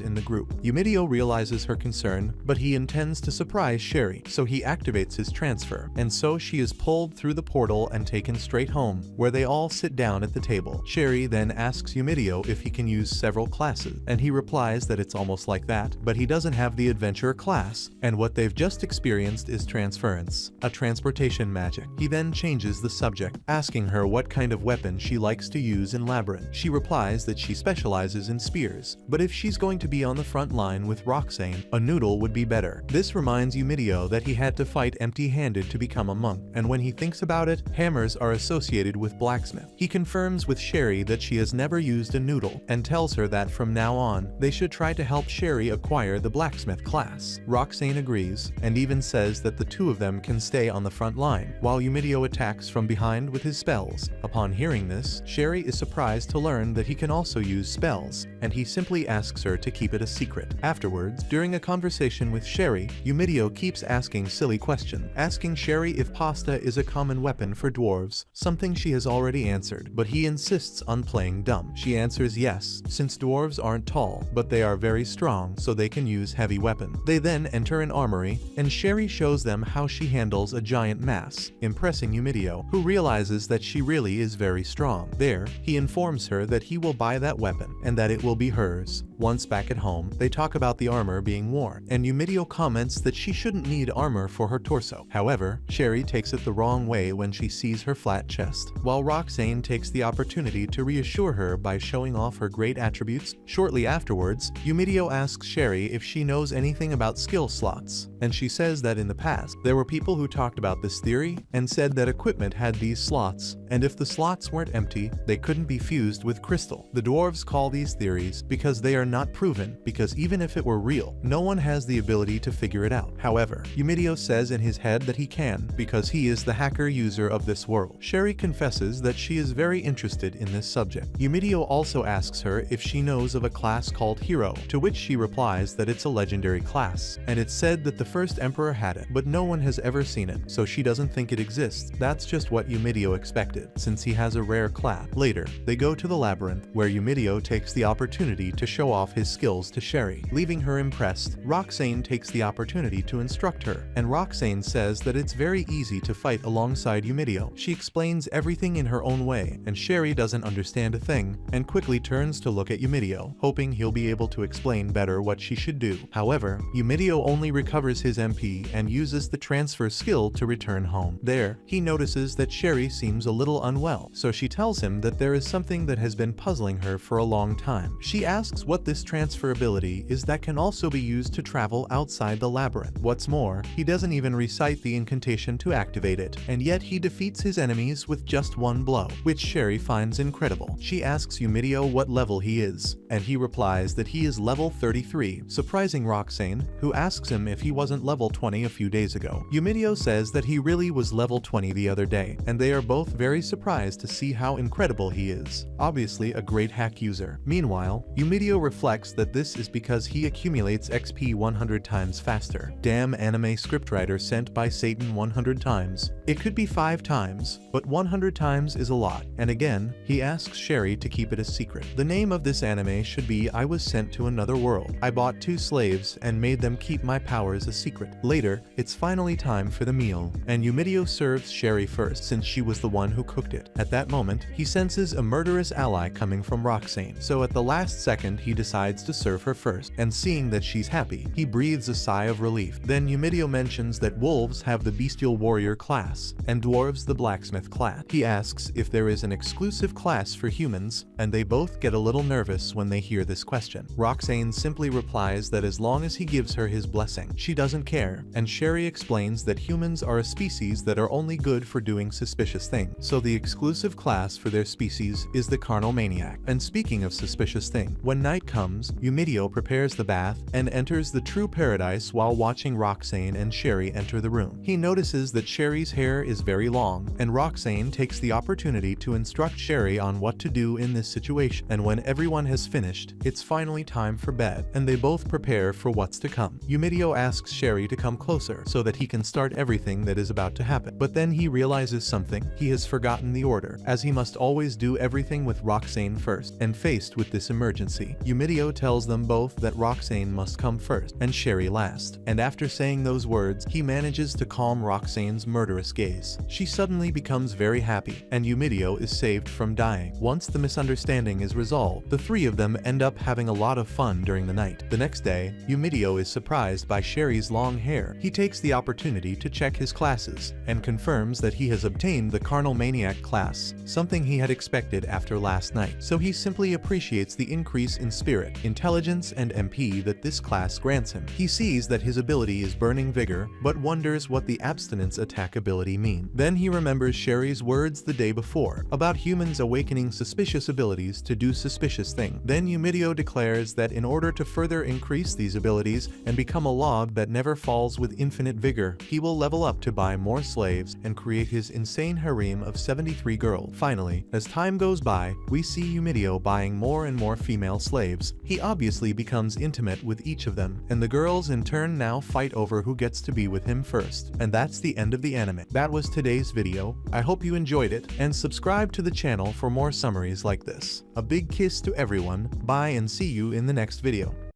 in the group. Yumidio realizes her concern, but he intends to surprise Sherry, so he activates his transfer, and so she is pulled through the portal and taken straight home, where they all sit down at the table. Sherry then asks Yumidio if he can use several classes, and he replies that it's almost like that, but he doesn't have the adventurer class, and what they've just experienced is transference, a transportation magic. He then changes the subject, asking her what kind of weapon she likes to use in Labyrinth. She replies that she specializes in spears, but if she's going to be on the front line with Roxanne, a noodle would be better. This reminds Yumidio that he had to fight empty-handed to become a monk, and when he thinks about it, hammers are associated with blacksmith. He confirms with Sherry that she has never used a noodle, and tells her that from now on, they should try to help Sherry acquire the blacksmith class. Roxanne agrees, and even says that the two of them can stay on the front line, while Yumidio attacks from behind with his spells. Upon hearing this, Sherry is surprised to learn that he can also use spells, and he simply asks her to keep it a secret. Afterwards, during a conversation with Sherry, Yumidio keeps asking silly questions, asking Sherry if pasta is a common weapon for dwarves, something she has already answered, but he insists on playing dumb. She answers yes, since dwarves aren't tall, but they are very strong, so they can use heavy weapons. They then enter an armory, and Sherry shows them how she handles a giant mass, impressing Yumidio, who realizes that she really is very strong. There, he informs her that he will buy that weapon, and that it will be hers. Once back at home, they talk about the armor being worn, and Yumidio comments that she shouldn't need armor for her torso. However, Sherry takes it the wrong way when she sees her flat chest, while Roxanne takes the opportunity to reassure her by showing off her great attributes. Shortly afterwards, Yumidio asks Sherry if she knows anything about skill slots, and she says that in the past, there were people who talked about this theory and said that equipment had these slots, and if the slots weren't empty, they couldn't be fused with crystal. The dwarves call these theories because they are not proven, because even if it were real, no one has the ability to figure it out. However, Yumidio says in his head that he can, because he is the hacker user of this world. Sherry confesses that she is very interested in this subject. Yumidio also asks her if she knows of a class called Hero, to which she replies that it's a legendary class, and it's said that the first emperor had it, but no one has ever seen it, so she doesn't think it exists. That's just what Yumidio expected, since he has a rare class. Later, they go to the labyrinth, where Yumidio takes the opportunity to show off his skills to Sherry. Leaving her impressed, Roxane takes the opportunity to instruct her, and Roxane says that it's very easy to fight alongside Yumidio. She explains everything in her own way, and Sherry doesn't understand a thing, and quickly turns to look at Yumidio, hoping he'll be able to explain better what she should do. However, Yumidio only recovers his MP and uses the transfer skill to return home. There, he notices that Sherry seems a little unwell, so she tells him that there is something that has been puzzling her for a long time. She asks what this transfer ability is that can also be used to travel outside the labyrinth. What's more, he doesn't even recite the incantation to activate it, and yet he defeats his enemies with just one blow, which Sherry finds incredible. She asks Yumidio what level he is, and he replies that he is level 33, surprising Roxane, who asks him if he wasn't level 20 a few days ago. Yumidio says that he really was level 20 the other day, and they are both very surprised to see how incredible he is. Obviously a great hack user. Meanwhile, Yumidio reflects that this is because he accumulates XP 100 times faster. Damn anime scriptwriter sent by Satan 100 times. It could be 5 times, but 100 times is a lot. And again, he asks Sherry to keep it a secret. The name of this anime should be I Was Sent to Another World. I bought 2 slaves and made them keep my powers a secret. Later, it's finally time for the meal, and Yumidio serves Sherry first since she was the one who cooked it. At that moment, he senses a murderous ally coming from Roxane, so at the last second he decides to serve her first, and seeing that she's happy, he breathes a sigh of relief. Then Yumidio mentions that wolves have the bestial warrior class, and dwarves the blacksmith class. He asks if there is an exclusive class for humans, and they both get a little nervous when they hear this question. Roxane simply replies that as long as he gives her his blessing, she doesn't care, and Sherry explains that humans are a species that are only good for doing suspicious things, so the exclusive class for their species is the carnal maniac. And speaking of suspicious thing, when night comes, Yumidio prepares the bath and enters the true paradise while watching Roxane and Sherry enter the room. He notices that Sherry's hair is very long, and Roxane takes the opportunity to instruct Sherry on what to do in this situation. And when everyone has finished, it's finally time for bed, and they both prepare for what's to come. Yumidio asks Sherry to come closer so that he can start everything that is about to happen. But then he realizes something. He has forgotten the order, as he must always do everything with Roxane first. And faced with this emergency, Yumidio tells them both that Roxane must come first and Sherry last. And after saying those words, he manages to calm Roxane's murderous gaze. She suddenly becomes very happy, and Yumidio is saved from dying. Once the misunderstanding is resolved, the three of them end up having a lot of fun during the night. The next day, Yumidio is surprised by Sherry's long hair. He takes the opportunity to check his classes, and confirms that he has obtained the carnal maniac class, something he had expected after last night. So he simply appreciates the increase in spirit, intelligence, and MP that this class grants him. He sees that his ability is Burning Vigor, but wonders what the abstinence attack ability means. Then he remembers Sherry's words the day before, about humans awakening suspicious abilities to do suspicious things. Then Yumidio declares that in order to further increase these abilities and become a log that never falls with infinite vigor, he will level up to buy more slaves and create his insane harem of 73 girls. Finally, as time goes by, we see Yumidio buying more and more female slaves. He obviously becomes intimate with each of them, and the girls in turn now fight over who gets to be with him first. And that's the end of the anime. That was today's video. I hope you enjoyed it, and subscribe to the channel for more summaries like this. A big kiss to everyone, bye and see you in the next video.